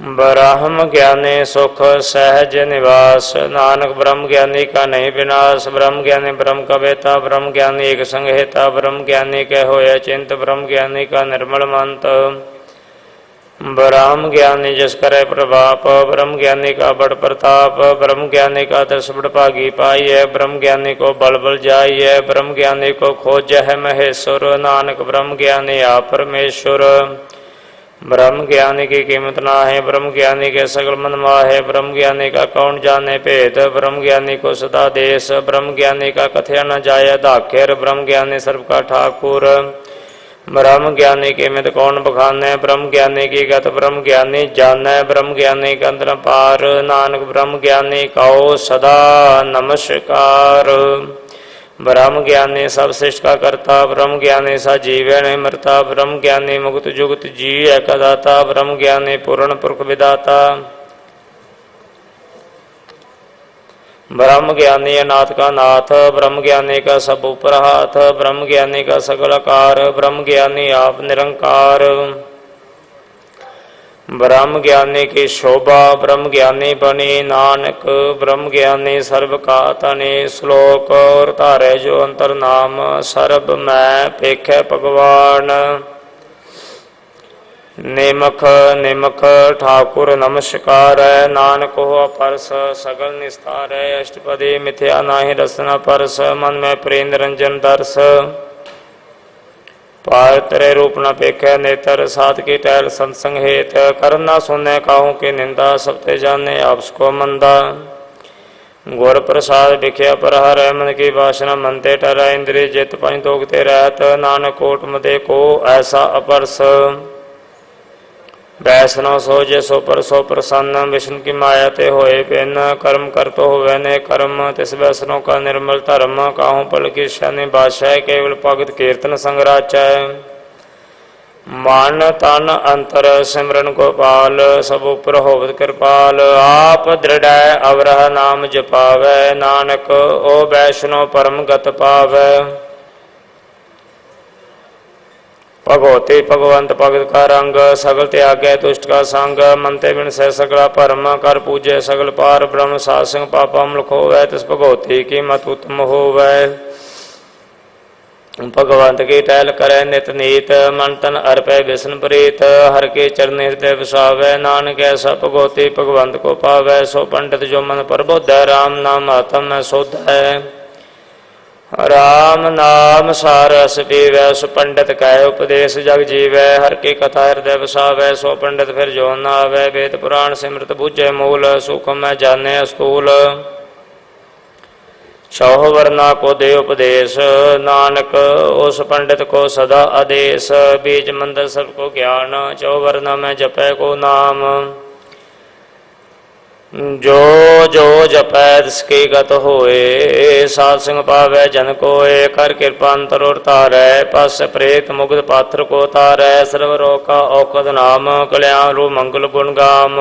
ब्रह्म ज्ञानी सुख सहज निवास, नानक ब्रह्म ज्ञानी का नहीं विनाश। ब्रह्म ज्ञानी ब्रह्म का बेता, ब्रह्म ज्ञानी एक संग हेता। ब्रह्म ज्ञानी के होय चिंत, ब्रह्म ज्ञानी का निर्मल मंत। ब्रह्म ज्ञानी जिस करे प्रभाप, ब्रह्म ज्ञानी का बड़ प्रताप। ब्रह्म ज्ञानी का दस बड़ भागी पाई है, ब्रह्म ज्ञानी को बल बल जाई है। ब्रह्म ज्ञानी को खोज है महेश्वर, नानक ब्रह्म ज्ञानी आप परमेश्वर। ब्रह्म ज्ञानी की कीमत ना है, ब्रह्म ज्ञानी के सगल मन माहे। ब्रह्म ज्ञानी का कौन जाने भेद, ब्रह्म ज्ञानी को सदा देश। ब्रह्म ज्ञानी का कथया न जाय दाखेर, ब्रह्म ज्ञानी सर्व का ठाकुर। ब्रह्म ज्ञानी की मित कौन बखाने, ब्रह्म ज्ञानी की गत ब्रह्म ज्ञानी जाने। ब्रह्म ज्ञानी का अंतर पार, नानक ब्रह्म ज्ञानी कहो सदा नमस्कार। ब्रह्म ज्ञानी सब सृष्टि का करता, ब्रह्म ज्ञानी सा जीवे नहीं मरता। ब्रह्म ज्ञानी मुक्त जुगत जी है कदाता, ब्रह्म ज्ञानी पूर्ण पुरख विदाता। ब्रह्म ज्ञानी अनाथ का नाथ, ब्रह्म ज्ञानी का सब ऊपर हाथ। ब्रह्म ज्ञानी का सकल आकार, ब्रह्म ज्ञानी आप निरंकार। ब्रह्म ज्ञानी की शोभा, ब्रह्म ज्ञानी बनी नानक। ब्रह्म ज्ञानी सर्व का तनि, श्लोक और तारे जो अंतर नाम। सर्ब मैं पेखे भगवान, निमख निमख ठाकुर नमस्कार। नानक हो परस सगल निस्तार। अष्टपदी मिथ्या नाहि रसना परस, मन में प्रेम निरंजन दर्श। पार तेरे रूप न पेखे नेतर, साध की टहल सत्संग हेत। कर न सुने काहू की निंदा, सबते जाने आपसको मंदा। गुर प्रसाद बिख्या पर हर, मन की वासना मनते टरा। इंद्रिय जित पंच दोगते रहत, नानक कोट मते को ऐसा अपरस। वैष्णव सो जे सो पर सो प्रसन्न, विष्णु की माया ते होए पेन। कर्म कर तो होवे ने कर्म, तिस वैष्णव का निर्मल धर्म। काहू पल की शनि बादशाह, केवल भगत कीर्तन संगराचा। मन तन अंतर सिमरन गोपाल, सब उपर होवत कृपाल। आप दृढ़ अवरह नाम जपावै, नानक ओ वैष्णव परम गत पावै। भगवती भगवंत भगत का रंग, सगल त्यागै दुष्ट का संग। मनते बिन सह सगला भरम, कर पूजे सगल पार ब्रह्म। साध संग पापा मुख होवै, तिस भगवती की मत उत्तम होवै। भगवंत की टहल करे नित नीत, मन तन अर्पै विष्णु प्रीत। हर के चरण हृदय बसावै, नानक ऐसा भगवती भगवंत को पावै। सो पंडित जो मन प्रबोध, राम नाम आत्म में शोध है। राम नाम सार रस पीवै, सो पंडित कह उपदेश जग जीवै। हर की कथा हृदय बसावै, सो पंडित फिर जो न आवै। वेद पुराण सिमृत बुझे मूल, सूक्ष्म में जाने स्थूल। छह वर्णा को दे उपदेश, नानक उस पंडित को सदा आदेश। बीज मंत्र सबको ज्ञान, चौ वर्णा में जपै को नाम। जो जो जपै तिसकी गत होए, साध संग पावै जन कोय। कर कृपा अंतर और तारै, पस प्रेत मुग्ध पात्र को तारै। सर्व रोग का औकद नाम, कल्याण रूप मंगल गुण गाम।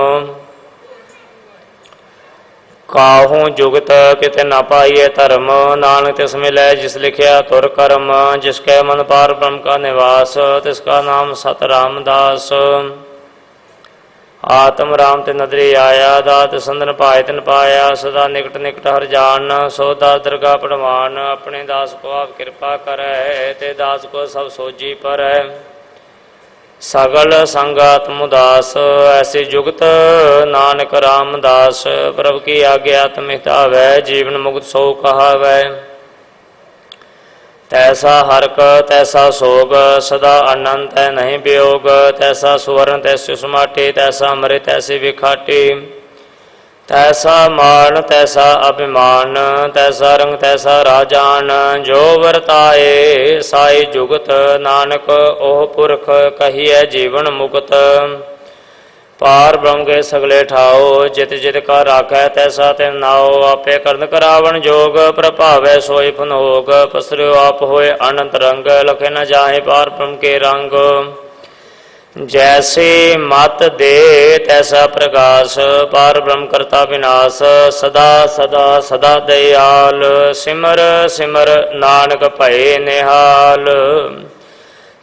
काहू जुगत कित न पाइए धर्म, नानक तिस मिलै जिस लिखिया तुर कर्म। जिसके मन पार ब्रह्म का निवास, तिसका नाम सत रामदास। आत्म राम ते नदरी आया, दात संदन पाए तिन पाया, सदा निकट निकट हर जान, सो दास दरगाह प्रमाण। अपने दास को आप कृपा करे, ते दास को सब सोजी पर। सगल संगात मुदास, ऐसी जुगत नानक रामदास। प्रभु की आज्ञा अतमित आवै, जीवन मुक्त सो कहावै। तैसा हरक तैसा सोग, सदा आनंद तै नहीं वियोग। तैसा सुवर्ण तैसी सुमाटी, तैसा अमृत तैसी विखाटी। तैसा मान तैसा अभिमान, तैसा रंग तैसा राजान। जो वरताए साई जुगत, नानक ओह पुरख कहिए जीवन मुक्त। पार ब्रह्म के सगले ठाओ, जित जित का राखै तैसा तिन नाओ। आपे करन करावन जोग, प्रभावै सोई फनोग। पसरियो आप होए अनंत रंग, लखे न जाहे पार ब्रह्म के रंग। जैसे मत दे तैसा प्रकाश, पार ब्रह्म करता विनाश। सदा सदा सदा दयाल, सिमर सिमर नानक भये निहाल।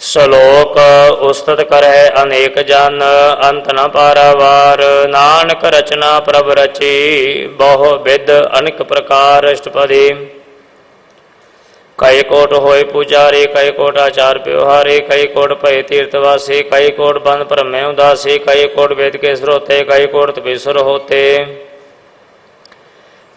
श्लोक उस्तत करह अनेक जन, अंत न पारावार। नानक रचना प्रभ रची, बहु विध अनेक प्रकार। अष्टपदी कई कोट होय पुजारी, कई कोट आचार व्यवहारी। कई कोट भय तीर्थवासी, कई कोट बंद भ्रमे उदासी। कई कोट वेद के श्रोते, कई कोट तपीश्वर होते।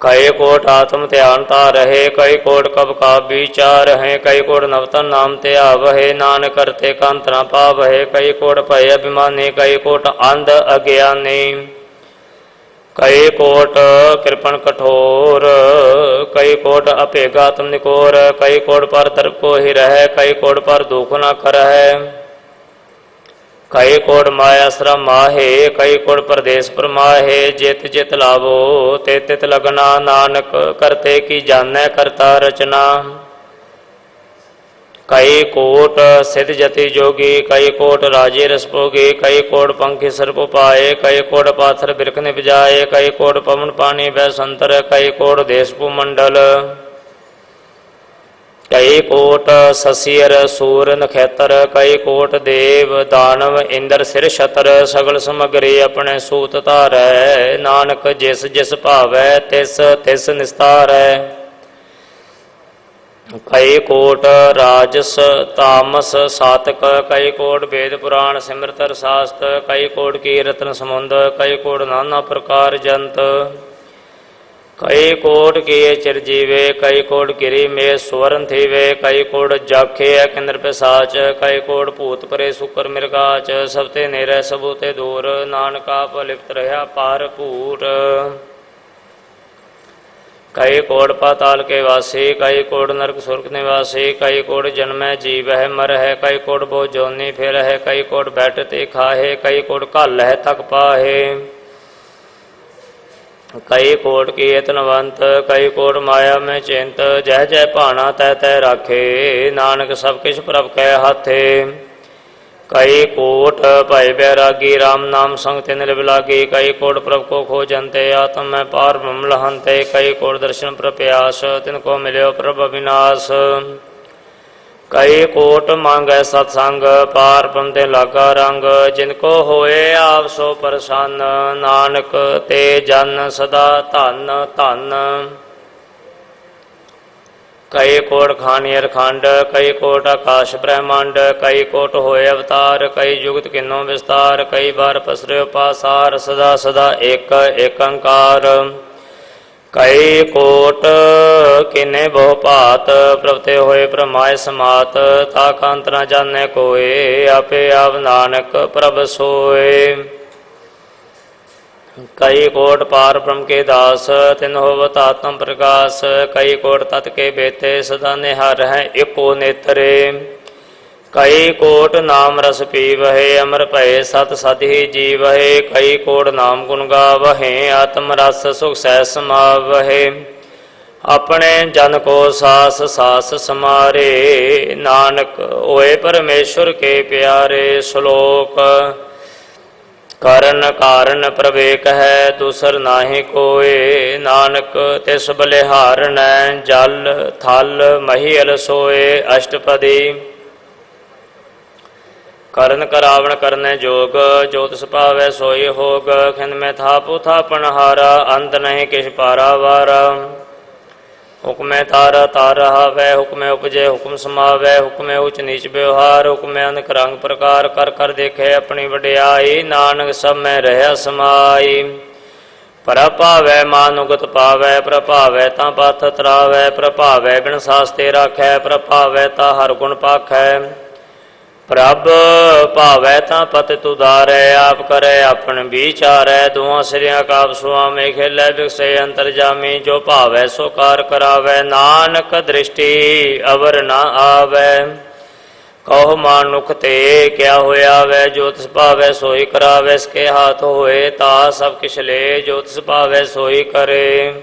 कई कोट आत्म ध्यानता रहे, कई कोट कब का विचार है। कई कोट नवतन नाम ते आवहे, नानक करते कांत न पावहे। कई कोट भय अभिमानी, कई कोट अंध अज्ञानी। कई कोट कृपण कठोर, कई कोट अपेगात्म निकोर। कई कोट पर दर्प को ही रहे, कई कोट पर दुख न करह। कई कोट माया श्रम माहे, कई कोट प्रदेश पर माहे। जित जित लाभो तित तित लगना, नानक करते की जानै करता रचना। कई कोट सिद्ध जति जोगी, कई कोट राजे रस भोगी। कई कोट पंखी सर्प पाए, कई कोट पाथर बिरख निपजाए। कई कोट पवन पानी वै संतर, कई कोट देश भूमंडल। कई कोट ससियर सूर नखेतर, कई कोट देव दानव इंद्र सिर छतर। सगल समगरी अपने सूत धारै, नानक जिस जिस भावै तिस तिस निस्तारै। कई कोट राजस तामस सातक, कई कोट वेद पुराण सिमृत शास्त्र। कई कोट की रत्न समुंद, कई कोट नाना प्रकार जंत। कई कोट किए चिरजीवे, कई कोट गिरी में स्वर्ण थीवे। कई कोट जाखे केंद्र पे साच, कई कोट भूत परे सुकर मृगाच। सबते नेरे सबूते दूर, नानका लिप्त रहा पार पूर। कई कोट पाताल के वासी, कई कोट नरक सुरक निवासी। कई कोट जन्म जीव है मर है, कई कोट बो जोनी फिर है। कई कोट बैठते खाहे, कई कोट कल है थक पाहे। कई कोट की यतनवंत, कई कोट माया में चिंत। जह जह भाना तह तह राखे, नानक सब किछ प्रभ कै हाथे। कई कोट भय बैरागी, राम नाम संग तिन लिव लागी। कई कोट प्रभ को खोजंते, आत्म में पार ब्रह्म लहंते। कई कोट दर्शन प्रप्यास, तिनको मिल्यो प्रभ अविनाश। कई कोट मांगै सत्संग, पार ब्रह्म ते लागा रंग। जिनको होए आप सो प्रसन्न, नानक ते जन सदा धन धन। कई कोट खानियर खंड, कई कोट आकाश ब्रह्मांड। कई कोट होए अवतार, कई जुगत किन्नो विस्तार। कई बार पसरे पासार, सदा सदा एक एकंकार। कई कोट किन्ने बहु भात, प्रवते होए ब्रह्माय समात। ताकांत न जाने कोय, आपे आप नानक प्रभ सोए। कई कोट पार ब्रह्म के दास, तिन होवत आत्म प्रकाश। कई कोट तत् के बेते, सदा निहार हैं एको नेत्रे। कई कोट नाम रस पीवहे, अमर भय सत सत ही जीवहे। कई कोट नाम गुण गावहे, आत्म रस सुख सह समावहे। अपने जन को सास सास समारे, नानक होए परमेश्वर के प्यारे। श्लोक कारण कारण प्रवेक है, दूसर नाहि कोय। नानक तिस बलिहारण, जल थल महियल सोए। अष्टपदी ਕਰਨ ਕਰਾਵਣ ਕਰਨੇ ਜੋਗ, ਜੋ ਤਿਸ ਭਾਵੈ ਸੋਈ ਹੋਗ। ਖਿੰਦ ਮੈਂ ਥਾਪੁ ਥਾਪਣ ਹਾਰਾ, ਅੰਤ ਨਹੀਂ ਕਿਛ ਪਾਰਾਵਾਰਾ। ਹੁਕਮੈ ਤਾਰਾ ਤਾਰ ਰਹਾਵੈ, ਹੁਕਮੈ ਉਪਜੈ ਹੁਕਮ ਸਮਾਵੈ। ਹੁਕਮੈ ਉਚ ਨੀਚ ਵਿਵਹਾਰ, ਹੁਕਮੈ ਅਨਕ ਰੰਗ ਪ੍ਰਕਾਰ। ਕਰ ਕਰ ਦੇਖੇ ਆਪਣੀ ਵਡਿਆਈ, ਨਾਨਕ ਸਭ ਮੈਂ ਰਹਿਆ ਸਮਾਈ। ਪ੍ਰਭਾਵੈ ਮਾਨੁਗਤ ਪਾਵੈ, ਪ੍ਰਭਾਵੈ ਤਾਂ ਪਥ ਤਰਾਵੈ। ਪ੍ਰਭਾਵੈ ਬਿਨ ਸਾਸਤੇ ਰਾਖੈ, ਪ੍ਰਭਾਵੈ ਤਾਂ ਹਰ ਗੁਣ ਪਾਖੈ। ਪ੍ਰਭ ਭਾਵੈ ਤਾਂ ਪਤਿ ਉਦਾਰੈ, ਆਪ ਕਰੈ ਆਪਨ ਵਿਚਾਰੈ। ਦੋਹਾਂ ਸਿਰਿਆਂ ਕਾਪ ਸੁਆਮੀ, ਖੇਲੇ ਬਿਕਸੇ ਅੰਤਰਜਾਮੀ। ਜੋ ਭਾਵੈ ਸੋ ਕਾਰ ਕਰਾਵੈ, ਨਾਨਕ ਦ੍ਰਿਸ਼ਟੀ ਅਵਰ ਨਾ ਆਵੈ। ਕਹੋ ਮਾਨੁਖ ਤੇ ਕਿਆ ਹੋਇਆ ਵੈ, ਜੋ ਤਿਸ ਭਾਵੈ ਸੋਈ ਕਰਾਵੈ। ਇਸਕੇ ਹਾਥ ਹੋਏ ਤਾ ਸਭ ਕਿਛ ਲੇ, ਜੋ ਤਿਸ ਭਾਵੈ ਸੋਈ ਕਰੇ।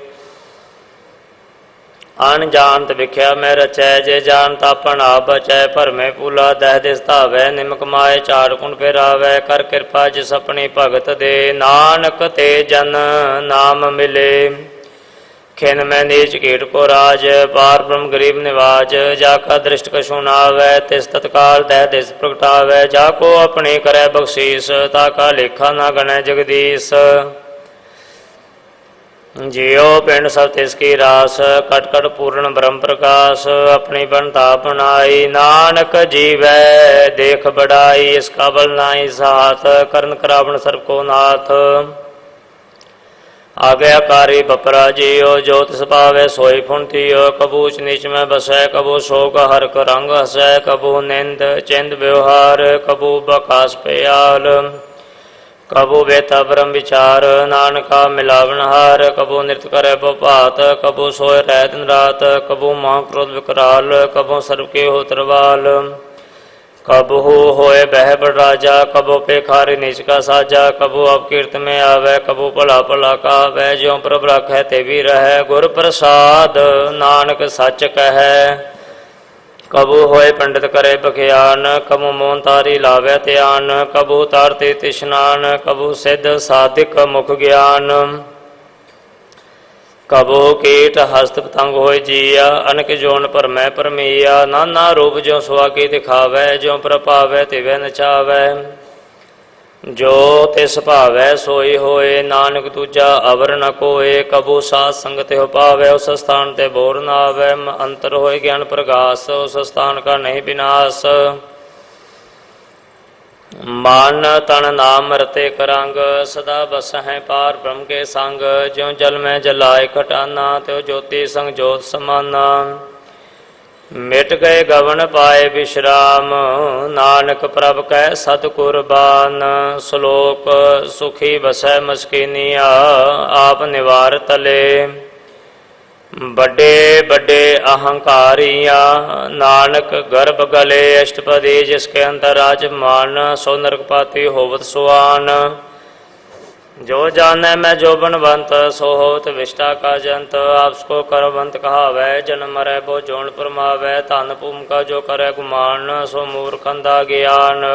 ਅਣਜਾਣਤ ਵਿਖਿਆ ਮੈਂ ਰਚੈ, ਜੇ ਜਾਣਤ ਆਪਨ ਆਪ ਬਚੈ। ਭਰਮੇ ਭੂਲਾ ਦਹਿ ਦਿਸ ਧਾਵੈ, ਨਿਮਕ ਮਾਏ ਚਾਰ ਕੁਣ ਫੇਰਾਵੈ। ਕਰ ਕਿਰਪਾ ਜਿਸ ਆਪਣੀ ਭਗਤ ਦੇ, ਨਾਨਕ ਤੇ ਜਨ ਨਾਮ ਮਿਲੇ। ਖਿਨ ਮੈਂ ਨੀਚ ਕੀਟ ਕੋ ਰਾਜ, ਪਾਰ ਬ੍ਰਹਮ ਗਰੀਬ ਨਿਵਾਜ। ਜਾ ਕਾ ਦ੍ਰਿਸ਼ਟ ਕਛੁ ਨਾ ਆਵੈ, ਤਿਸ ਤਤਕਾਲ ਦਹਿ ਦਿਸ ਪ੍ਰਗਟਾਵੈ। ਜਾ ਕੋ ਆਪਣੀ ਕਰੈ ਬਖਸ਼ੀਸ, ਤਾ ਕਾ ਲੇਖਾ ਨਾ ਗਣੈ ਜਗਦੀਸ਼। ਜਿਉ ਪਿੰਡ ਸਭ ਤਿਸ ਕੀ ਰਾਸ, ਕਟ ਕਟ ਪੂਰਨ ਬ੍ਰਹਮ ਪ੍ਰਕਾਸ਼। ਆਪਣੀ ਬਣਤਾ ਬਣਾਈ, ਨਾਨਕ ਜੀਵੈ ਦੇਖ ਬੜਾਈ। ਇਸ ਕਾਬਲ ਨਾਹੀ ਸਾਥ, ਕਰਨ ਕਰਾਵਣ ਸਰਬ ਕੋ ਨਾਥ। ਆਗਿਆਕਾਰੀ ਬਪਰਾ ਜੀਓ, ਜੋ ਤਿਸ ਭਾਵੈ ਸੋਈ ਫੁੰਟਿਓ। ਕਬੂ ਊਚ ਨੀਚ ਮੈਂ ਬਸੈ, ਕਬੂ ਸ਼ੋਕ ਹਰਕ ਰੰਗ ਹਸੈ। ਕਬੂ ਨਿੰਦ ਚਿੰਦ ਵਿਵਹਾਰ, ਕਬੂ ਬਕਾਸ ਪਿਆਲ। ਕਬੂ ਵੇਤਾ ਬ੍ਰਹਮ ਵਿਚਾਰ, ਨਾਨਕਾ ਮਿਲਾਵਣ ਹਾਰ। ਕਬੂ ਨਿਰਤ ਕਰੈ ਬਭਾਤ, ਕਬੂ ਸੋਇ ਰਹਿ ਦਿਨ ਰਾਤ। ਕਬੂ ਮੋਹ ਕ੍ਰੋਧ ਵਿਕਰਾਲ, ਕਬੂ ਸਰਬ ਕੇ ਹੋ ਤਰਵਾਲ। ਕਬਹੂ ਹੋਏ ਬਹਿ ਬੜ ਰਾਜਾ, ਕਬੋ ਪੇਖਾਰੀ ਨੀਚ ਕਾ ਸਾਜਾ। ਕਬੂ ਅਪਕੀਰਤ ਮੈਂ ਆਵੈ, ਕਬੂ ਭਲਾ ਭਲਾ ਕਹਾਵੈ। ਜਿਉ ਪ੍ਰਭ ਰਾਖੈ ਤੇ ਵੀ ਰਹੈ, ਗੁਰ ਪ੍ਰਸਾਦ ਨਾਨਕ ਸੱਚ ਕਹੈ। ਕਬੂ ਹੋਏ ਪੰਡਿਤ ਕਰੇ ਬਖਿਆਨ, ਕਬੂ ਮੋਹਨ ਤਾਰੀ ਲਾਵੈ ਧਿਆਨ। ਕਬੂ ਤਾਰਤੀ ਤਿਸ਼ਨਾਨ, ਕਬੂ ਸਿੱਧ ਸਾਧਿਕ ਮੁਖ ਗਿਆਨ। ਕਬੂ ਕੀਟ ਹਸਤ ਪਤੰਗ ਹੋਏ ਜੀਆ, ਅਨਕ ਜੋਨ ਭਰਮੈ ਭਰਮੀਆ। ਨਾਨਾ ਰੂਪ ਜਿਉ ਸੁਆਗੀ ਦਿਖਾਵੈ, ਜਿਉ ਪ੍ਰਭਾਵੈ ਤਿਵੈ ਨਚਾਵੈ। ਜੋ ਤਿਸ ਭਾਵੈ ਸੋਈ ਹੋਏ, ਨਾਨਕ ਦੂਜਾ ਅਵਰ ਨ ਕੋਏ। ਕਬੂ ਸਾਧ ਸੰਗਤਿ ਹੋ ਪਾਵੈ, ਉਸ ਸਥਾਨ ਤੇ ਬੋਰ ਨ ਆਵੈ। ਅੰਤਰ ਹੋਏ ਗਿਆਨ ਪ੍ਰਗਾਸ, ਉਸ ਸਥਾਨ ਕਾ ਨਹੀਂ ਵਿਨਾਸ਼। ਮਨ ਤਨ ਨਾਮ ਰਤੇ ਕਰੰਗ, ਸਦਾ ਬਸਹਿ ਪਾਰ ਬ੍ਰਹਮ ਕੇ ਸੰਗ। ਜਿਉ ਜਲ ਮੈਂ ਜਲਾਇ ਖਟਾਨਾ, ਤਿਉ ਜੋਤੀ ਸੰਗ ਜੋਤ ਸਮਾਨਾ। ਮਿਟ ਗਏ ਗਵਨ ਪਾਏ ਵਿਸ਼ਰਾਮ, ਨਾਨਕ ਪ੍ਰਭ ਕੈ ਸਤ ਕੁਰਬਾਨ। ਸ਼ਲੋਕ ਸੁਖੀ ਬਸੈ ਮਸਕੀਨੀਆ, ਆਪ ਨਿਵਾਰ ਤਲੇ। ਵੱਡੇ ਵੱਡੇ ਅਹੰਕਾਰੀਆਂ, ਨਾਨਕ ਗਰਭ ਗਲੇ। ਅਸ਼ਟਪਦੀ ਜਿਸਕੇ ਅੰਦਰ ਰਾਜ ਮਾਨ, ਸੋ ਨਰਕਪਾਤੀ ਹੋਵਤ ਸੁਆਨ। ਜੋ ਜਾਣੈ ਮੈਂ ਜੋ ਬਣਵੰਤ, ਸੋ ਹੋਵਤ ਵਿਸ਼ਟਾ ਕਾ ਜੰਤ। ਆਪਸ ਕੋ ਕਰਵੰਤ ਕਹਾਵੈ, ਜਨਮ ਮਰੈ ਬੋ ਜੋਨ ਪਰਮਾਵੈ। ਧਨ ਭੂਮਿਕਾ ਜੋ ਕਰੈ ਗੁਮਾਨ, ਸੋ ਮੂਰਖ ਅੰਧਾ ਗਿਆਨ।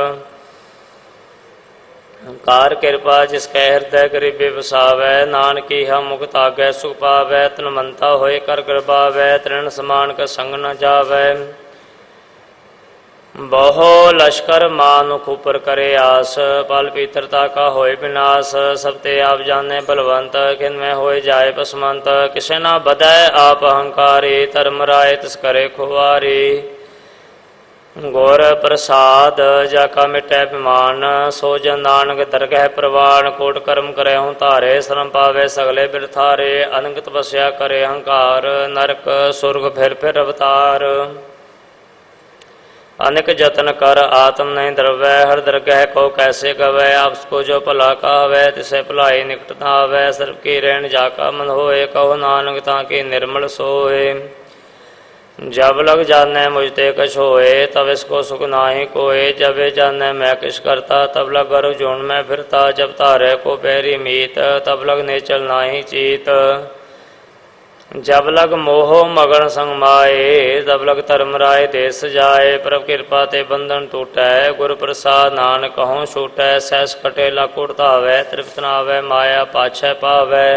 ਕਾਰ ਕਿਰਪਾ ਜਿਸ ਕੈ ਹਿਰਦੈ ਗਰੀਬੀ ਵਸਾਵੈ, ਨਾਨਕੀ ਹਾ ਮੁਕਤ ਆਗੈ ਸੁਖ ਪਾਵੈ। ਤਨਮੰਤਾ ਹੋਏ ਕਰ ਗਰਬਾਵੈ, ਤ੍ਰਿਣ ਸਮਾਨ ਕਾ ਸੰਗ ਨ ਜਾਵੈ। ਬਹੁ ਲਸ਼ਕਰ ਮਾਨੁਖ ਉਪਰ ਕਰੇ ਆਸ, ਪਲ ਪੀਤਰਤਾ ਕਾ ਹੋਏ ਵਿਨਾਸ਼। ਸਭ ਤੇ ਆਪ ਜਾਣੈ ਬਲਵੰਤ, ਖਿਨ ਮੈਂ ਹੋਏ ਜਾਏ ਬਸਮੰਤ। ਕਿਸੇ ਨਾ ਬਧੈ ਆਪ ਅਹੰਕਾਰੀ, ਧਰਮ ਰਾਏ ਤਿਸ ਕਰੇ ਖੁਆਰੀ। ਗੁਰ ਪ੍ਰਸਾਦ ਜਾ ਕਾ ਮਿਟੈ ਬਿਮਾਨ, ਸੋ ਜਨ ਨਾਨਕ ਦਰਗਹਿ ਪ੍ਰਵਾਨ। ਕੋਟ ਕਰਮ ਕਰੇ ਹੂੰ ਧਾਰੇ, ਸ਼ਰਮ ਪਾਵੇ ਸਗਲੇ ਬਿਰਥਾਰੇ। ਅਨੰਗ ਤਪੱਸਿਆ ਕਰੇ ਹੰਕਾਰ, ਨਰਕ ਸੁਰਗ ਫਿਰ ਅਵਤਾਰ। ਅਨੇਕ ਜਤਨ ਕਰ ਆਤਮ ਨਹੀਂ ਦਰਵੈ, ਹਰ ਦਰਗਹਿ ਕੋ ਕੈਸੇ ਗਵੈ। ਆਪਸ ਕੋ ਜੋ ਭਲਾ ਕਹਾਵੈ, ਤਿਸੈ ਭਲਾਈ ਨਿਕਟ ਨ ਆਵੈ। ਸਰਬ ਕੀ ਰਹਿਣ ਜਾ ਕਾ ਮਨ ਹੋਏ, ਕਹੋ ਨਾਨਕ ਤਾਂ ਕੀ ਨਿਰਮਲ ਸੋਏ। जब लग जाने मुझ ते कछ होए, तब इसको सुख नाही कोय। जब जाने मैं किस करता, तब लग गर्व जोन में फिरता। जब तारे को बैरी मीत, तब लग नेचल नाही चीत। जब लग मोह मगन संग माए, तब लग धर्म राय देश जाए। प्रभ कृपा ते बंधन टूटै, गुर प्रसाद नानक कहूँ छूटै। सहस कटे लकुट धावै, तृप्त नावै माया पाछै पावै।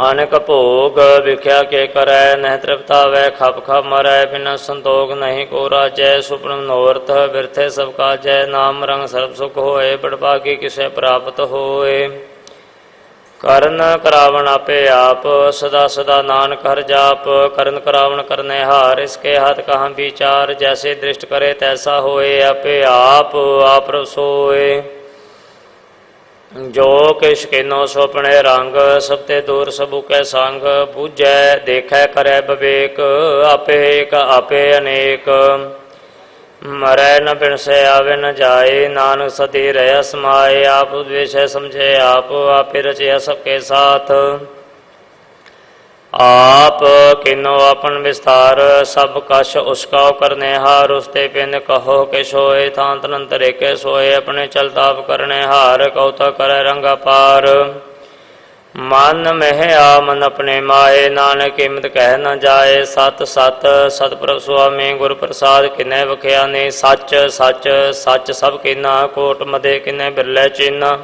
अनेक भोग विख्या के करै नह तृप्तावै खप खप मरै बिना संतोख नहीं को राजै सुपन मनोरथ बिरथे सब काजै नाम रंग सर्व सुख होए बड़भागी किसे प्राप्त होए ਕਰਨ ਕਰਾਵਣ ਆਪੇ ਆਪ ਸਦਾ ਸਦਾ ਨਾਨਕ ਹਰ ਜਾਪ ਕਰਨ ਕਰਾਵਣ ਕਰਨੇ ਹਾਰ ਇਸਕੇ ਹੱਥ ਕਹਾਂ ਵਿਚਾਰ ਜੈਸੇ ਦ੍ਰਿਸ਼ਟ ਕਰੇ ਤੈਸਾ ਹੋਏ ਆਪੇ ਆਪ ਆਪ ਰਸੋਏ ਜੋ ਕਿਛ ਕਿਨੋ ਸੁਪਨੇ ਰੰਗ ਸਭ ਤੇ ਦੂਰ ਸਭੂ ਕੈ ਸੰਗ ਬੂਝੈ ਦੇਖੈ ਕਰੈ ਵਿਵੇਕ ਆਪੇ ਏਕ ਆਪੇ ਅਨੇਕ ਮਰੈ ਨ ਬਿਨਸੈ ਆਵੇ ਨ ਜਾਏ ਨਾਨਕ ਸਦੀ ਰਹਿ ਸਮਾਏ ਆਪ ਉਦੇਸ਼ੈ ਸਮਝੇ ਆਪ ਆਪੇ ਰਚਿਆ ਸਭ ਕੇ ਸਾਥ ਆਪ ਕਿਨੋ ਆਪਨ ਵਿਸਤਾਰ ਸਭ ਕਛ ਉਸਕਾ ਕਰਨੇ ਹਾਰ ਉਸਤੇ ਪਿੰਨ ਕਹੋ ਕਿ ਸੋਏ ਤਾਂਤ ਨੰਤਰੇ ਕੇ ਸੋਏ ਆਪਣੇ ਚਲਤਾਪ ਕਰਨੇ ਹਾਰ ਕਉਤਾ ਕਰੈ ਰੰਗਾ ਪਾਰ ਮਨ ਮਹਿ ਆ ਮਨ ਆਪਣੇ ਮਾਏ ਨਾਨਕ ਕੀਮਤ ਕਹਿ ਨਾ ਜਾਏ ਸਤ ਸਤ ਸਤਿਪੁਰਖ ਸੁਆਮੀ ਗੁਰ ਪ੍ਰਸਾਦ ਕਿਨੈ ਵਖਿਆ ਨੇ ਸੱਚ ਸੱਚ ਸੱਚ ਸਭ ਕੀਨਾ ਕੋਟ ਮਦੇ ਕਿਨੈ ਬਿਰਲੇ ਚੀਨਾ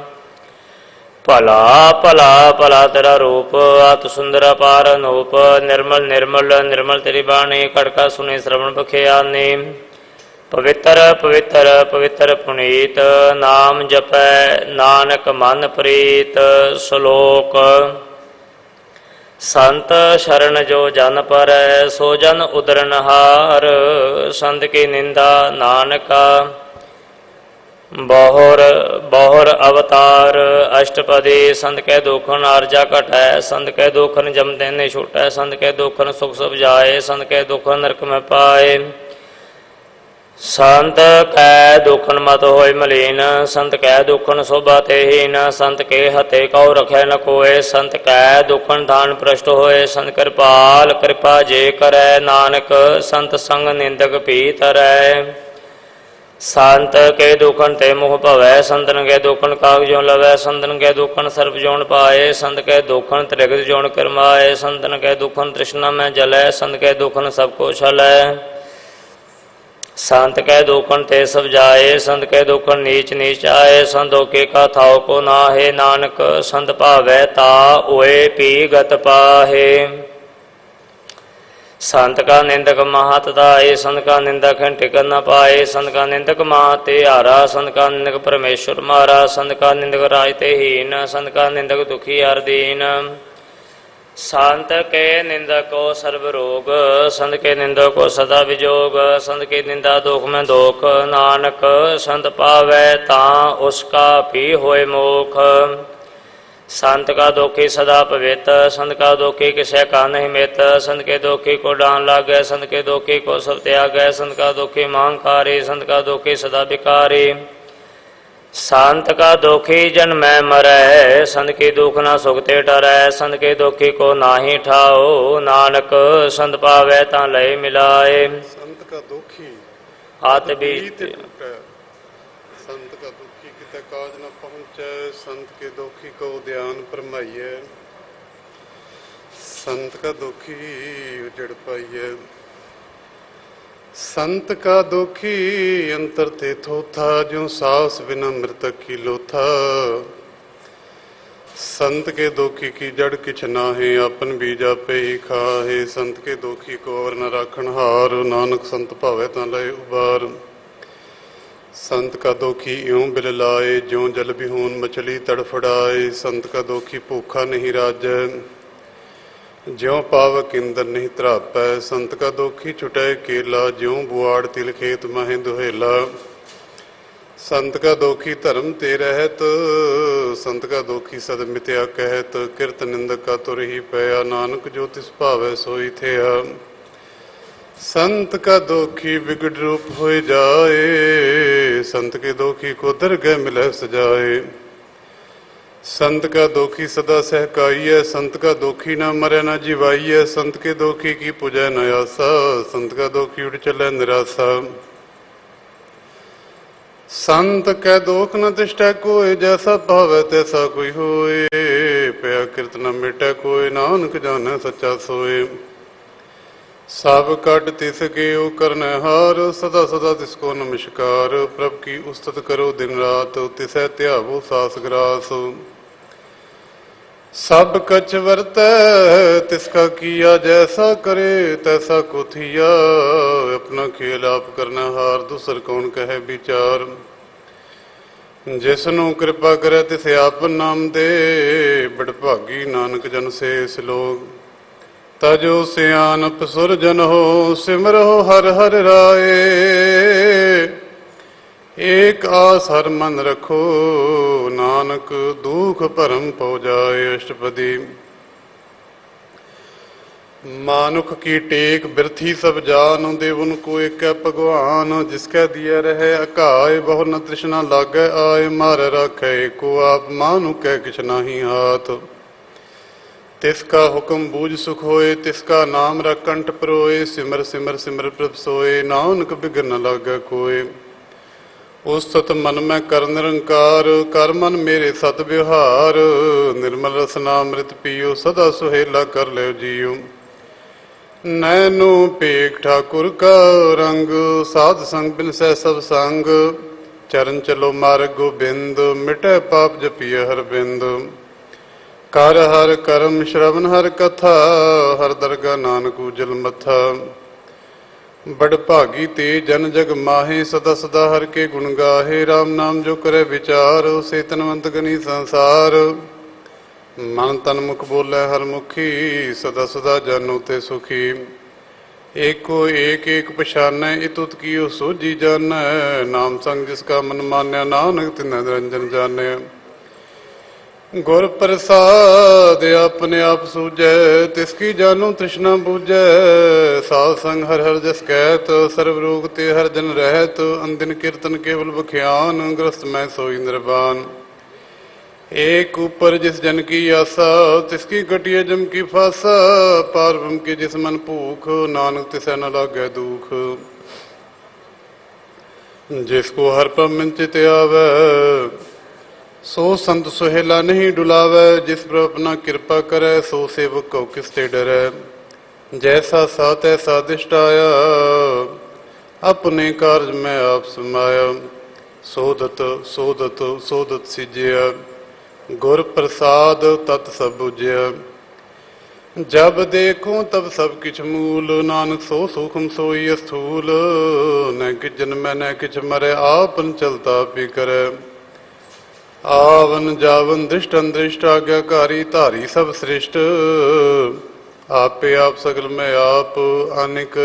ਭਲਾ ਭਲਾ ਭਲਾ ਤੇਰਾ ਰੂਪ ਅਤ ਸੁੰਦਰ ਅਪਾਰ ਅਨੂਪ ਨਿਰਮਲ ਨਿਰਮਲ ਨਿਰਮਲ ਤੇਰੀ ਬਾਣੀ ਕੜਕਾ ਸੁਨੇ ਸ਼ਰਵਣ ਬਖਿਆ ਨੇ ਪਵਿੱਤਰ ਪਵਿੱਤਰ ਪਵਿੱਤਰ ਪੁਨੀਤ ਨਾਮ ਜਪੈ ਨਾਨਕ ਮਨ ਪ੍ਰੀਤ ਸ਼ਲੋਕ ਸੰਤ ਸ਼ਰਨ ਜੋ ਜਨ ਪਰੈ ਸੋ ਜਨ ਉਦਰਨ ਹਾਰ ਸੰਤ ਕੀ ਨਿੰਦਾ ਨਾਨਕਾ ਬਹੁਰ ਬਹੁਰ ਅਵਤਾਰ ਅਸ਼ਟਪਦੀ ਸੰਤ ਕੈ ਦੁਖਨ ਆਰਜਾ ਘਟੈ ਸੰਤ ਕੈ ਦੁਖਨ ਜਮ ਦੇਨੇ ਛੁਟੈ ਸੰਤ ਕੈ ਦੁਖਨ ਸੁਖ ਸਭ ਜਾਏ ਸੰਤ ਕੈ ਦੁਖਨ ਨਰਕ ਮੈਂ ਪਾਏ ਸੰਤ ਕੈ ਦੁਖਨ ਮਤ ਹੋਇ ਮਲੀਨ ਸੰਤ ਕੈ ਦੁਖਨ ਸੋਭਾ ਤੇ ਹੀਨ ਸੰਤ ਕੇ ਹਤੇ ਕਉ ਰਖੈ ਨ ਕੋਇ ਸੰਤ ਕੈ ਦੁਖਨ ਧਾਨ ਪ੍ਰਸ਼ਟ ਹੋਏ ਸੰਤ ਕਿਰਪਾਲ ਕਿਰਪਾ ਜੇ ਕਰੈ ਨਾਨਕ ਸੰਤ ਸੰਗ ਨਿੰਦਕ ਭੀ ਤਰੈ ਸੰਤ ਕੇ ਦੁਖਨ ਤੇ ਮੁਖ ਭਵੈ ਸੰਤਨ ਕੇ ਦੁਖਨ ਕਾਗ ਜੋ ਲਵੈ ਸੰਤਨ ਕੇ ਦੁਖਨ ਸਰਬ ਜੋਨ ਪਾਏ ਸੰਤ ਕੇ ਦੁਖਨ ਤ੍ਰਿਗਤ ਜੋਨ ਕਰਮਾਏ ਸੰਤਨ ਕੇ ਦੁਖਨ ਤ੍ਰਿਸ਼ਨਾ ਮੈਂ ਜਲੈ ਸੰਤ ਕੇ ਦੁਖਨ ਸਭ ਕੋ ਛਲੈ संत कै दुखन ते सब जाए संत कै दुखन नीच नीच आए संतो के का थाव को नाहे नानक संत भावै ता ओए पी गत पाहे संत का निंदक महत दाए संत का निंदक टिकन न पाए संत का निंदक महते हारा संत का निंदक परमेश्वर मारा संत का निंदक राज ते हीन संत का निंदक दुखी हर दीन संत के निंदक को सर्व रोग संत के निंदक को सदा विजोग संत की निंदा दुख में दुख नानक संत पावै ता उसका भी होए मोख संत का दोखी सदा पवित्र संत का दोखी किसे का नहीं मित संत के दोखी को डान लागे संत के दोखी को सब त्यागै संत का दोखी मांगकारी संत का दोखी सदा विकारी संत का दोखी जन्म मरै संत की दुख न सुखते डरै संत के दोखी को नाही ठाओ नानक संत पावै ता लय मिलाए संत का दोखी हाथ बीत संत का दुखी किते काज न पहुँचे संत के दोखी को ध्यान फरमाइए संत का दोखी उजड़ पाइए संत का दोखी अंतर ते थोथा जो सास बिना मृतक की लोथा संत के दोखी की जड़ किछ नाहे अपन बीजा पे ही खाहे संत के दोखी को और न राखन हार नानक संत भावे ता लय उबार संत का दोखी यूं बिल लाए ज्यों जल बिहून मछली तड़फड़ाए संत का दोखी भूखा नहीं राजै ज्यों पावक इंदर नहीं त्रापै संत का दोखी छुटै केला ज्यों बुआड़ तिल खेत माहे दुहेला संत का दोखी धर्म ते रहत संत का दोखी सद मिथ्या कहत किरत निंदक का तुर ही पया नानक जो तिस भावै सोई थेया संत का दोखी बिगड़ रूप हो जाए संत के दोखी को दरगह मिले सजाए संत का दोखी सदा सहकाई है संत का दोखी न मरे न जीवाई है संत के दोखी की पूजै न आसा संत का दोखी उड़ चले निराशा संत कै दोख न तिष्ठै कोय जैसा भावै तैसा कोई होए पया किरत न मिटै कोय नानक जानै सच्चा सोए सब कट तिस के ओ करनै हार सदा सदा तिसको नमस्कार प्रभ की उस्तत करो दिन रात तिसै ध्यावो सास ग्रास सब कछ वरतै तिसका किया, जैसा करे तैसा को थिया। अपना खेल आप करना हार, दूसर कौन कहे विचार। जिसनु कृपा करे तिसे आपन नाम दे, बड़भागी नानक जन से लोग। तजो सियानप सुर जन हो, सिमरो हर हर राय। एक आस हर मन रखो, नानक दुख भरम पौ जाए। अष्टपदी। मानुख की टेक बिरथी सब जान, देवन को एक भगवान। जिसकै दिया रहे अकाय, बहु न तृष्णा लागै आय। मार राखै को आप, मानु कै किछ नाही हाथ। तिसका हुक्म बूझ सुख होए, तिसका नाम रख कंठ परोए। सिमर सिमर सिमर प्रभ सोए, नानक बिघ्न न लागै कोय। उस सत मन में कर निरंकार, कर मन मेरे सत व्यवहार। निर्मल रसनामृत पियो, सदा सुहेला कर ले जियो। नैनो पेख ठाकुर का रंग, साध संग बिन सह सब संग। चरण चलो मार्ग गोबिंद, मिटे पाप जपिय हर बिंद। कर हर करम श्रवण हर कथा, हर दरगा नानक उजल मथा। बड़ भागी ते जन जग माहे, सदा सदा हर के गुण गाहे। राम नाम जो करे विचार, से तनवंत गनी संसार। मन तन मुख बोले हर मुखी, सदा सदा जानो ते सुखी। एको एक एक पछानै, इतुत कियो सोझी जानै। नाम संग जिसका मन मान्या, नानक तिन्ह निरंजन जाने। गुर प्रसाद अपने आप सूझै, तिसकी जानो तृष्णा बूझै। साध संग हर हर जस कहत, सर्व रोग ते हर जन रहत। अंदिन कीर्तन केवल बख्यान, ग्रस्त मैं सोई निर्वाण। एक ऊपर जिस जन की आशा, तिसकी कटिय जम की फासा। पार ब्रह्म के जिस मन भूख, नानक तिसै न लागै दुख। जिसको हर पल मन चित आवे, सो संत सुहेला नहीं डुलावै। जिस पर अपना कृपा करे, सो सेवक को किसते डरै। जैसा सा तैसा दिष्ट आया, अपने कार्य में आप समाया। सोदत सोदत सोदत सिजया, गुर प्रसाद तत् सब बुझया। जब देखो तब सब किछ मूल, नानक सो सूखम सोई स्थूल। न किछ जन्मै न किछ मरै, आपन चलता पी करे। आवन जावन दृष्ट अंदृष्ट, आज्ञाकारी धारी सब श्रेष्ठ। आपे आप सगल में आप, अनिक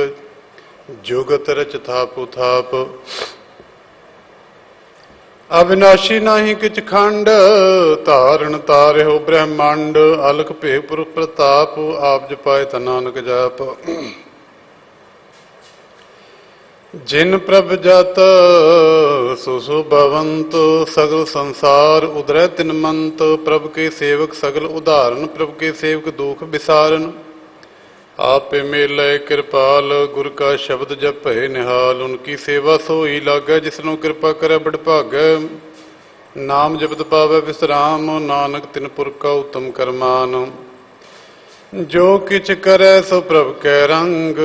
जुगत रच थाप थाप। अविनाशी नाही किछ खंड, धारण तारहो ब्रह्मांड। अलख भे पुर प्रताप, आप जपाए ता नानक जाप। जिन प्रभ जाता सो सो भवंत, सगल संसार उदरै तिन मंत। प्रभ के सेवक सगल उदाहरण, प्रभ के सेवक दुख विसारन। आपे मेलै कृपाल, गुर का शब्द जपै निहाल। उनकी सेवा सोई लागै, जिसनो कृपा करे बड़ भागै। नाम जपत पावै विश्राम, नानक तिन पुर का उत्तम करमान। जो किछ करे सो प्रभ कै रंग,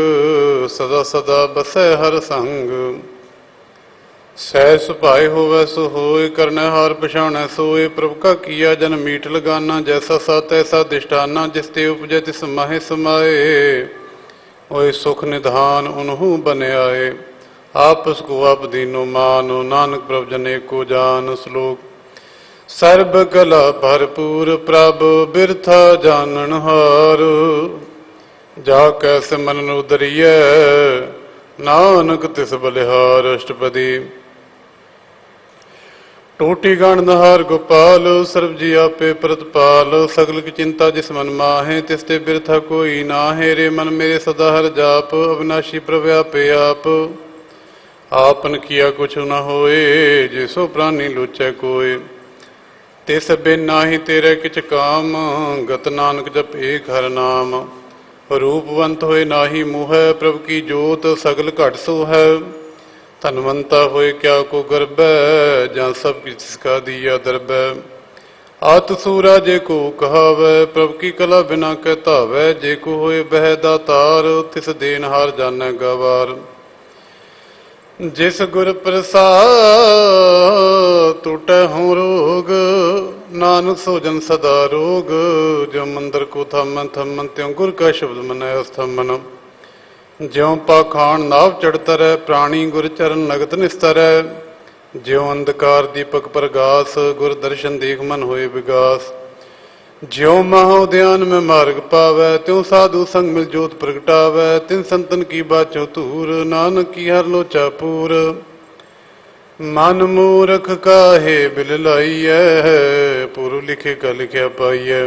सदा सदा बसै हर संग। सह सुभाए होवै सो होए, करनै हार पछाणै सोए। प्रभ का किया जन मीठ लगाना, जैसा सा तैसा दिष्टाना। जिस ते उपजै तिस माहे समाए, ओए सुख निधान उनहु बन आए। आपस को आप दीनो मानो, नानक प्रभ जने को जान। श्लोक। सर्ब कला भरपूर प्रभ, बिरथा जानन हार। जाकै सिमरन उदरियै, नानक तिस बलिहार। अष्टपदी। टोटी गणनहार गोपाल, सर्व जी आपे प्रतपाल। सगल की चिंता जिस मन माहे, तिसते बिरथा कोई नाहे। रे मन मेरे सदा हर जाप, अविनाशी प्रभ आपे आप। आपन किया कुछ न होए, जिसो प्राणी लोचै कोय। तिस बिन नाही तेरे किछ काम, गत नानक जप एक हर नाम। रूपवंत होए नाही मुह, प्रभ की जोत सगल घट सो है। धनवंता होए क्या को गर्भ, जहाँ सब किसका दिया दरब। आत सूरा जे को कहावै, प्रभ की कला बिना कहतावै। जे को होए बह दातार, तिस देन हार जानै गवार। जिस गुर प्रसाद टूटै हों रोग, नानक सो जन सदा रोग। जो मंदिर को थमन थमन त्यों गुर का शब्द मन अस्थमन। ज्यों पाखान नाव चढ़ता रह प्राणी गुर चरण नगत निस्तर। ज्यों अंधकार दीपक प्रगास गुर दर्शन देख मन होए विगास। ज्यों महोदयान में मार्ग पावै त्यों साधु संग मिल जोत प्रगटावै। तिन संतन की बाचों तूर नानक की हर लोचा पूर। मन मूरख काहे बिल लाइयै पुरु लिखे का लिखया पाइयै।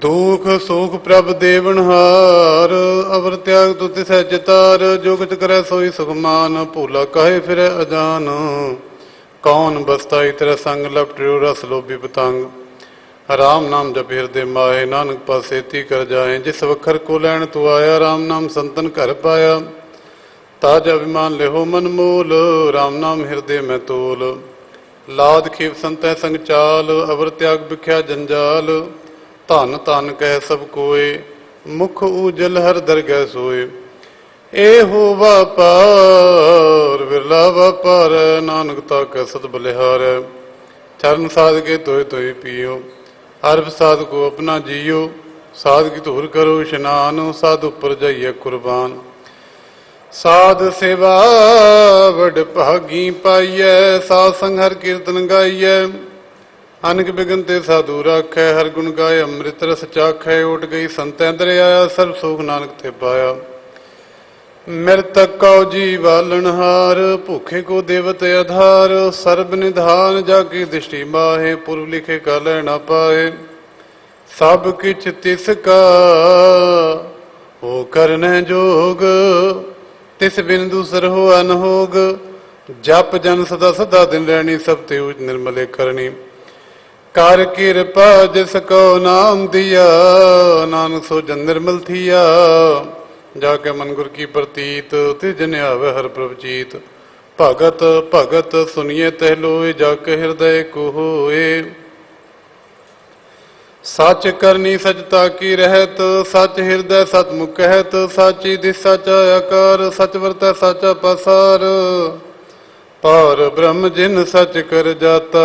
दुख सुख प्रभ देवनहार अवर त्याग तु तिसै चितार। जो कुछ करे सोई सुखमान भूला काहे फिरै अजान। कौन बसताई तेरा संग लपटियो रस लोभी पतंग। राम नाम जप हृदय माहे नानक पासे ती कर जाए। जिस वखर को लैन तू आया राम नाम संतन घर पाया। ताज अभिमान लेहो मन मूल राम नाम हृदय में तोल। लाद खीप संतै संग चाल अवर त्याग बिख्या जंजाल। धन धन कह सब कोय मुख उजल हर दरगह सोए। एहो वापार विरला वापार नानक ताकै सद बलिहार। चरण साध के तोय तोय पियो हर साध को अपना जियो। साध की धूर करो इशनान साध उपर जाइए कुर्बान। साध सेवा वड भागी पाइयै साध संग हर कीर्तन गाइयै। अनक बिगन ते साधु राखै हर गुण गाय अमृत रस चाखै। उठ गई संतै दरिया सर्व सुख नानक ते पाया। मृतक कौ जी बालनहार भूखे को देवत आधार। सर्ब निधान जाकी दृष्टि माहे पूर्व लिखे का लैना पाए। सब किछ तिसका हो करने जोग तिस बिन दूसर हो अनहोग। जप जन सदा सदा दिन रहनी सब ते उच निर्मले करनी। कर कृपा जिसको नाम दिया नानक सो जन निर्मल थिया। जाके मन गुर की प्रतीत तिजन आवे हर प्रभजीत। भगत भगत सुनिए तह लोए जाके हृदय को होए। सच करनी सचता की रहत सच हृदय सतमुख कहत। साची दिस साचा आकार सच वर्त साचा पसार। पार ब्रह्म जिन सच कर जाता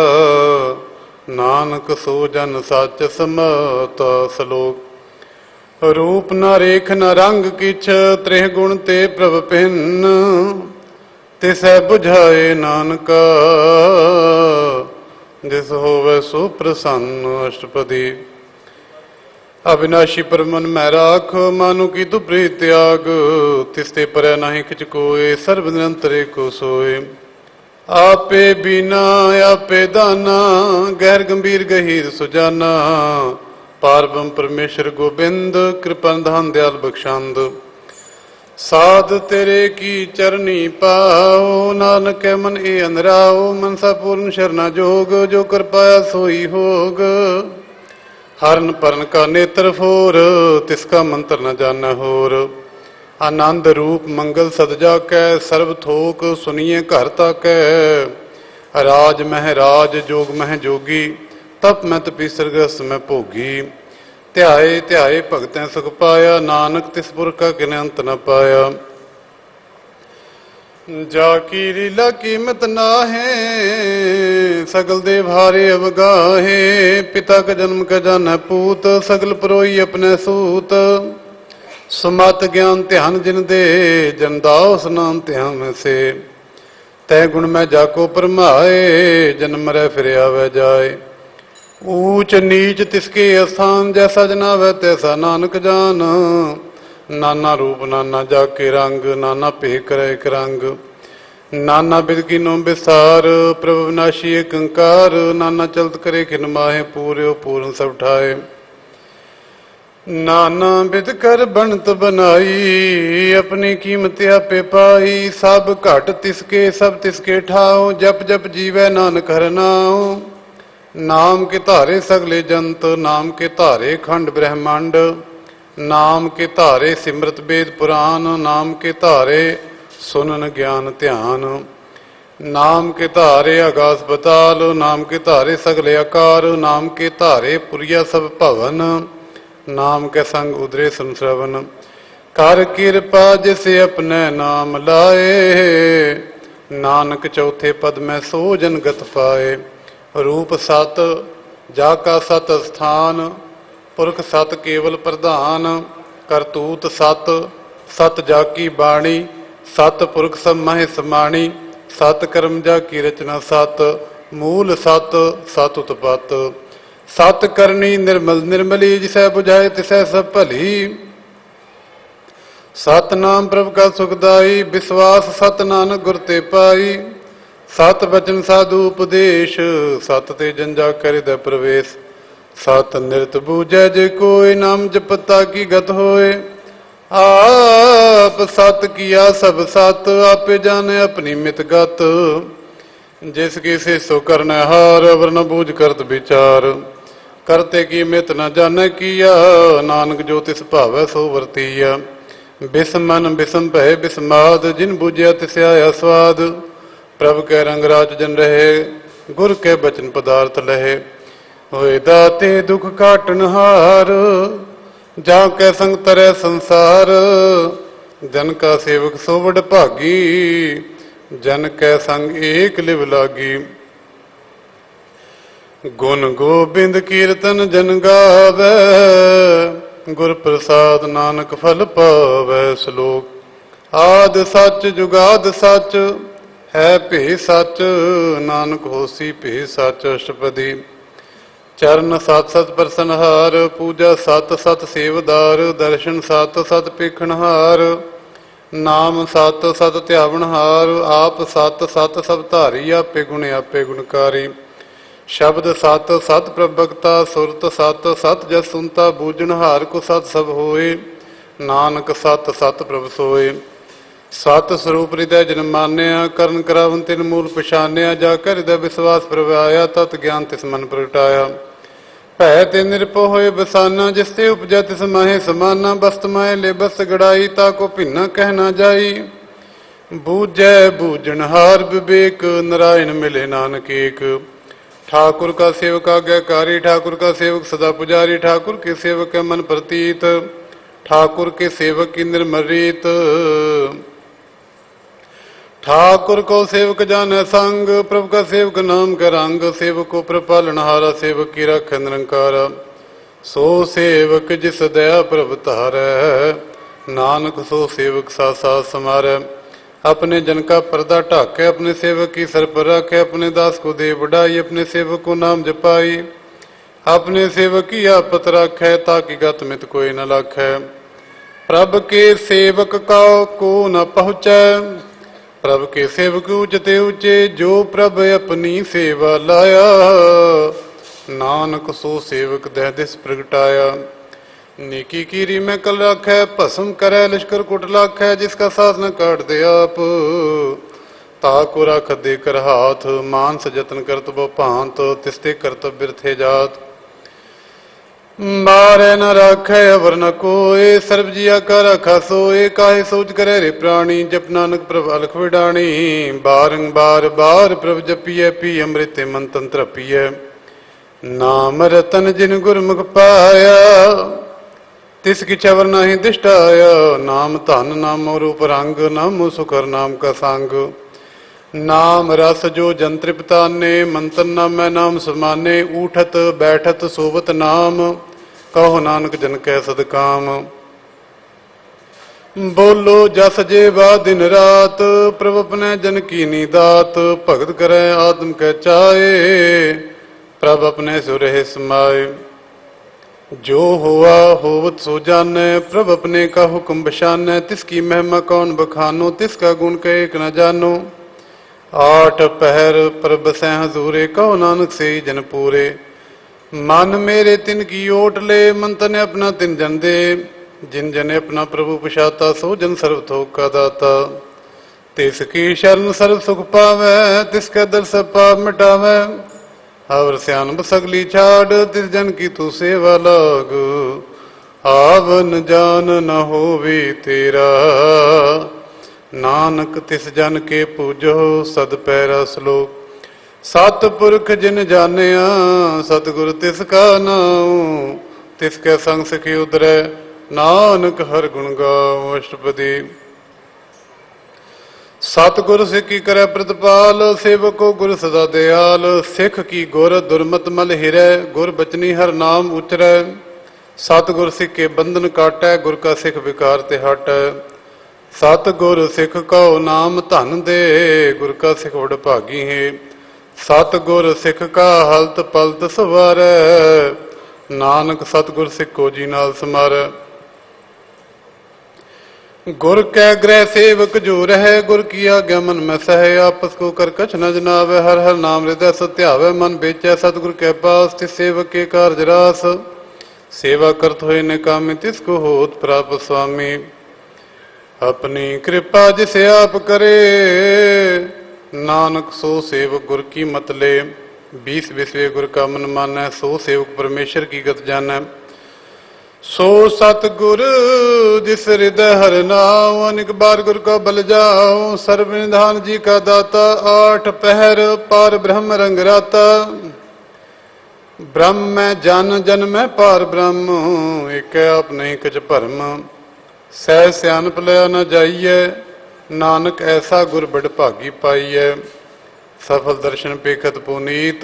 नानक सो जन सच समाता। श्लोक रूप न रेख न रंग किछ त्रिह गुण ते प्रभ भिन्न। तिसै बुझाए नानका जिस होवे सो प्रसन्न। अष्टपदी अविनाशी परमन मैं राख मानो की तू प्रीत त्याग। तिसते परै नाही किछ कोय सर्व निरंतरे को सोए। आपे बिना आपे दाना गैर गंभीर गहीर सुजाना। पारब्रह्म परमेश्वर गोबिंद कृपा धान दयाल बख्शंद। साध तेरे की चरनी पाओ नानक मन ए अनराओ। मनसा पूर्ण शरणा जोग जो कर पाया सोई होग। हरन परन का नेत्र फोर तिसका मंत्र न जाना होर। आनंद रूप मंगल सद जाकै सर्व थोक सुनिए घर ताकै। राज मह राज जोग मह जोगी तप मैं तपी सरगस में भोगी। ध्याए ध्याए भगतैं सुख पाया नानक तिस पुर का किने अंत न पाया। जाकी लीला कीमत नाहे सगल देव हारे अवगाहे। पिता का जन्म का जान पूत सगल परोई अपने सूत। सुमत ज्ञान ध्यान जिन दे जन दाओ स्नान ध्यान से। तय गुण में जाको परमाए जन्म रै फिर आवे जाए। ऊंच नीच तिसके स्थान जैसा जनावै तैसा नानक जान। नाना रूप नाना जाके रंग नाना पे करे एक रंग। नाना बिद कीनो विस्तार प्रभु विनाशी एक अंकार। नाना चलत करे खिन माहे पूरे पूर्ण सब ठाए। नाना बिद कर बनत बनाई अपनी कीमत आपे पाई। सब घट तिसके सब तिसके ठाओ जप जप जीवै नानक हर नाओ। नाम के धारे सगले जंत नाम के धारे खंड ब्रह्मांड। नाम के धारे सिमरत वेद पुराण नाम के धारे सुनन ज्ञान ध्यान। नाम के धारे आकाश पताल नाम के धारे सगले आकार। नाम के धारे पुरिया सब भवन नाम के संग उदरे संश्रवण। कर कृपा जिसे अपने नाम लाए नानक चौथे पद में सो जन गत पाए। रूप सत जा का सत स्थान, पुरख सत केवल प्रधान, करतूत सत सत जा की बाणी, सत पुरख सब महे समाणी, सत कर्म जा की रचना सत, मूल सत सत उत्पत, सत करनी निर्मल निर्मली, जिसै बुझाए तिसै सब भली, सतनाम प्रभु का सुखदाई, विश्वास सत नानक गुर ते पाई, सत बचन साधु उपदेश, सत ते जंजा कर दे प्रवेश, सत निरत बूझै जे कोय, नाम जपता की गत होए, आप सत किया सब सत, आपे जाने अपनी मित गत, जिसकी से सो करने हार, अवर न बूझ करत विचार, करते की मित न जाने किया, नानक जो तिस भावै सो वरतिया, बिसम मन बिसम भय बिस्माद, जिन बूझिया तिस आया स्वाद, प्रभु के रंग राज जन रहे, गुर के बचन पदार्थ लहे, होए दाते दुख काटन हार, जा कै संग तरह संसार, जन का सेवक सो वड भागी, जन कै संग एक लिव लागी, गुण गोबिंद कीर्तन जन गावै, गुर प्रसाद नानक फल पावै, श्लोक आद सच जुगाद सच, है भे सच, नानक होसी भे सच, अष्टपदी चरण सत सत प्रसनहार, पूजा सत सत सेवदार, दर्शन सत सत पेखनहार, नाम सत सत ध्यावनहार, आप सत सत सब धारी, आपे गुण आपे गुणकारी, शब्द सत सत प्रभगता, सुरत सत सत जस सुनता, बूझनहार को सत सब होए, नानक सत सत प्रभ सोए, सत स्वरूप हृदय जन मान्या, करण करावन तिन मूल पछान्या, जाकर हृदय विश्वास प्रवाया, तत् ज्ञान तिस मन प्रगटाया, भै ते निरपो होए बसाना, जिसते उपजा तिस माहे समाना, बस्त माए ले बस्त गड़ाई, ताको भिन्ना कह ना जाई, बूझै बूझनहार विवेक, नारायण मिले नानक एक, ठाकुर का सेवक आज्ञाकारी, ठाकुर का सेवक सदा पुजारी, ठाकुर के सेवक है मन प्रतीत, ठाकुर के सेवक की निर्मल रीत, ठाकुर को सेवक जाने संग, प्रभु का सेवक नाम का रंग, सेवक को प्रपालनहारा, सेवक की रख निरंकारा, सो सेवक जिस दया प्रभ तारै, नानक सो सेवक सा सा समारै, अपने जन का पर्दा ढाके, अपने सेवक की सर पर रखे, अपने दास को दे बढ़ाई, अपने सेवक को नाम जपाई, अपने सेवक की आपत रखे, ताकि गत मित कोई न लखे, प्रभ के सेवक का को न पहुँचे, प्रभ के सेवक ऊंचते ऊंचे, जो प्रभ अपनी सेवा लाया, नानक सो सेवक दह दिस प्रगटाया, नीकी कीरी में कल रख है, भस्म करे लश्कर कुट लाख है, जिसका साथ न काट दे आप, ताको रख दे कर हाथ, मानस जतन करत बो भांत, तिस्ते कर्तव्य बिरथे जात, मारे न राखे अवर न कोय, सर्व जिया का रखा सोए, काहे सोच करे रे प्राणी, जप नानक प्रभ अलख विडाणी, बारंबार बार प्रभ जपिए, पी अमृत मन तंत्र पिए, नाम रतन जिन गुरमुख पाया, तिसकी छवर नहीं दिष्टाया, नाम धन नाम रूप रंग, नाम सुखर नाम का संग, नाम रस जो जन तृप्ताने, मंतन नाम मैं नाम समाने, उठत बैठत सोवत नाम, कहो नानक जन कै सदकाम, बोलो जस जेवा दिन रात, प्रभ अपने जन की नीदात, भगत करे आत्म कै चाहे, प्रभ अपने सुर है समाए, जो हुआ होवत सो जाने, प्रभ अपने का हुक्म बशाने, तिसकी महिमा कौन बखानो, तिसका गुण के एक न जानो, आठ पहर पर बसै हजूरे, कहो नानक से ही जन पूरे, मन मेरे तिन की ओट ले, मंत्र ने अपना तिन जन दे, जिन जने अपना प्रभु पछाता, सो जन सर्व थोक का दाता, तिसकी शरण सर्व सुख पावे, तिसके दर सब पाप मिटावे, और सियान सगली छाड़, तिस जन की तू सेवा लाग, आवन जान न होवे तेरा, नानक तिस जन के पूजो सद पैरा, श्लोक सतपुरख जिन जानिया, सतगुरु तिसका नाम, तिसके संग सखी उदरै, नानक हर गुण गाओ, अष्टपदी सतगुर सिखी करे प्रतिपाल, सेवको गुर सदा दयाल। सिख की गुर दुर्मत मल हिरै, गुर बचनी हर नाम उचरै। सतगुर सिख के बंधन काटै, गुर का सिख विकार ते हटै। सतगुर सिख कहो नाम धन दे, गुर का सिख वड भागी है। सतगुर सिख का हलत पलत सवारै, नानक सतगुर सिखो जी नाल समारै। गुर कै ग्रह सेवक जो रहे, गुर की आज्ञा मन में सहे। आपस को कर कछ न जनावे, हर हर नाम हृदय सत्यावे। मन बेचै सतगुर के पास, तिस सेवक के कारज रास। सेवा करत होए निकामी, तिसको होत प्राप्त स्वामी। अपनी कृपा जिसे आप करे, नानक सो सेवक गुर की मत ले। 20 विसवे गुर का मन मानै, सो सेवक परमेश्वर की गत जानै। सो सतगुर जिस हृदय हर नाम, अनेक बार गुर का बल जाओ। सर्व निधान जी का दाता, 8 पहर पार ब्रह्म रंग राता। ब्रह्म में जन, जन में पार ब्रह्म, एक आप नहीं कछ भरम। सह सियानप लिया न जाइए, नानक ऐसा गुर बड़ भागी पाइए। सफल दर्शन पेखत पुनीत,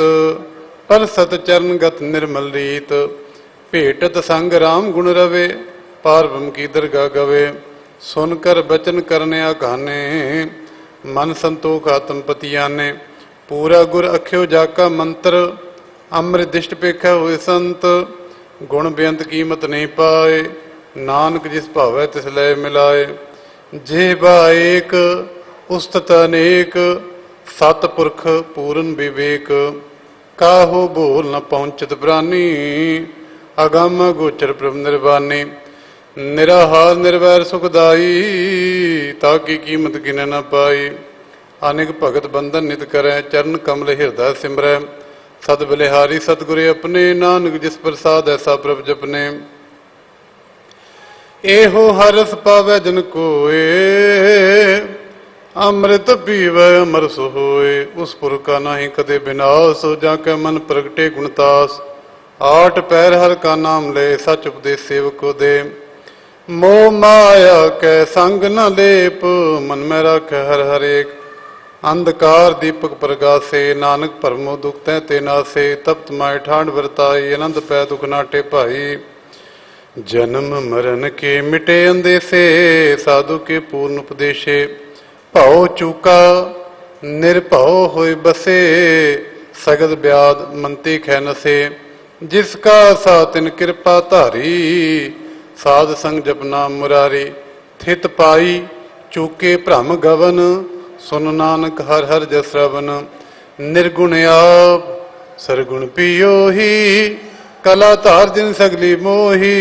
पर सत चरण गत निर्मल रीत। भेटत संग राम गुण रवे, पार ब्रह्म की दरगाह गवे। सुनकर बचन करने आघाने, मन संतोख आत्म पतियाने। पूरा गुर अख्यो जाका मंत्र, अमृत दिष्ट पेखा हुए संत। गुण बेअंत कीमत नहीं पाए, नानक जिस भावै तिस लय मिलाए। जेबा एक उस्तत अनेक, सतपुरख पूरन विवेक। काहो बोल न पहुँचत प्राणी, अगम गोचर प्रभ निर्वाणी। निराहार निर्वैर सुखदाई, ताकि कीमत गिने न पाई। अनेक भगत बंधन नित करै, चरण कमल हृदय सिमरै। सद बलिहारी सतगुरे अपने, नानक जिस प्रसाद ऐसा प्रभ जपने। एहो हरस पावै जन कोए, अमृत पीवै अमर सोए। उस पुर का नाही कदे विनाश, जाके मन प्रगटे गुणतास। 8 पैर हर का नाम ले, सच उपदेश सेवक को दे। मोह माया कै संग न लेप, मन में रख हर हर एक। अंधकार दीपक प्रगासे, नानक परमो दुख तै ते नासे। तप्त माय ठांड वरताई, आनंद पै दुख नाटे भाई। जन्म मरण के मिटे अंदेसे, साधु के पूर्ण उपदेशे। भव चूका निर्भव होय बसे, सगद ब्याद मंती खै नसे। जिसका सातिन कृपा धारी, साध संग जपना मुरारी। थित पाई चूके भ्रम गवन, सुन नानक हर हर जस श्रवण। निर्गुण आप सरगुण पियो ही, कला धार जिन सगली मोही।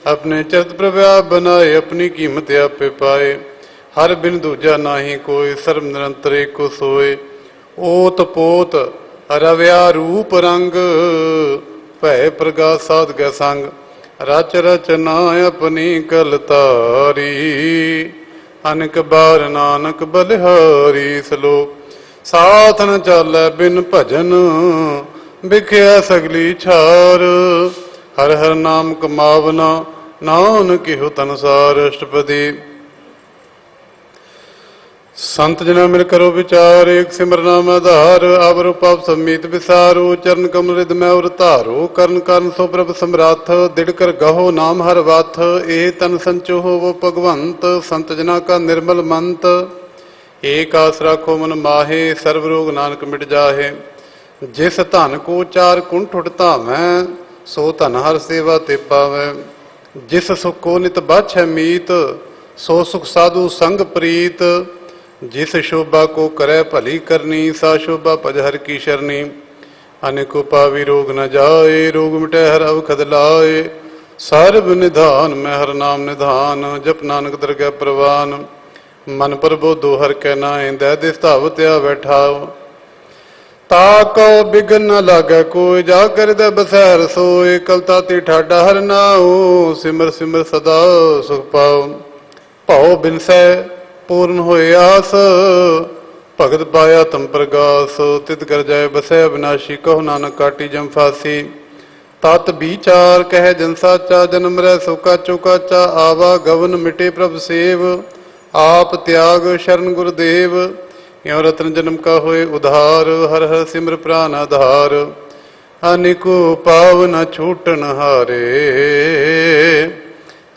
अपने चरित प्रव्याप बनाए, अपनी कीमत आपे पाए। हर बिन दूजा नाही कोई, सर्व निरंतर एको सोए। ओत पोत रव्या रूप रंग, भय प्रगास साध गै संग। रच रचना अपनी कल तारी, अनक बार नानक बलिहारी। सलोक साथ न चालै बिन भजन, बिख्या सगली छार। हर हर नाम कमावना, नानक हो तनसार। अष्टपदी संत जना मिल करो विचार, एक सिमर नाम आधार। आवरो पाप समीत विसारो, चरण कमल रिद में और धारो। करण कारण सो प्रभ समराथ, दिड़ कर गहो नाम हर वाथ। ए तन संचो हो वो भगवंत, संत जना का निर्मल मंत। एक आस राखो मन माहे, सर्व रोग नानक मिट जाहे। जिस धन को 4 कुंठ उठता मैं, सो धन हर सेवा ते पावै। जिस सुख को नित बाछै मीत, सो सुख साधु संग प्रीत। जिस शोभा को करे भली करनी, सा शोभा भज हर की शरणी। अनेको पावी रोग न जाए, रोग मिटे हर अवखद लाए। सर्व निधान में हर नाम निधान, जप नानक दरगह प्रवान। मन प्रबोधो हर कै नाए, दै दिस धावत आ बैठाओ। ताको बिघन न लागे कोई, जा कर दे बसैर सोए। कल ताती ठाडा हर नाओ, सिमर सिमर सदा सुख पाओ। भव बिनसै पूर्ण होए आस, भगत पाया तम प्रगास। तित कर जाय बसै अविनाशी, कहो नानक काटी जम फासी। तत विचार कह जन साचा, जन्म रह सो काचो काचा। आवा गवन मिटे प्रभ सेव, आप त्याग शरण गुरुदेव, यो रत्न जन्म का होए उधार। हर हर सिमर प्राण आधार, अनिको पाव न छूटन हारे।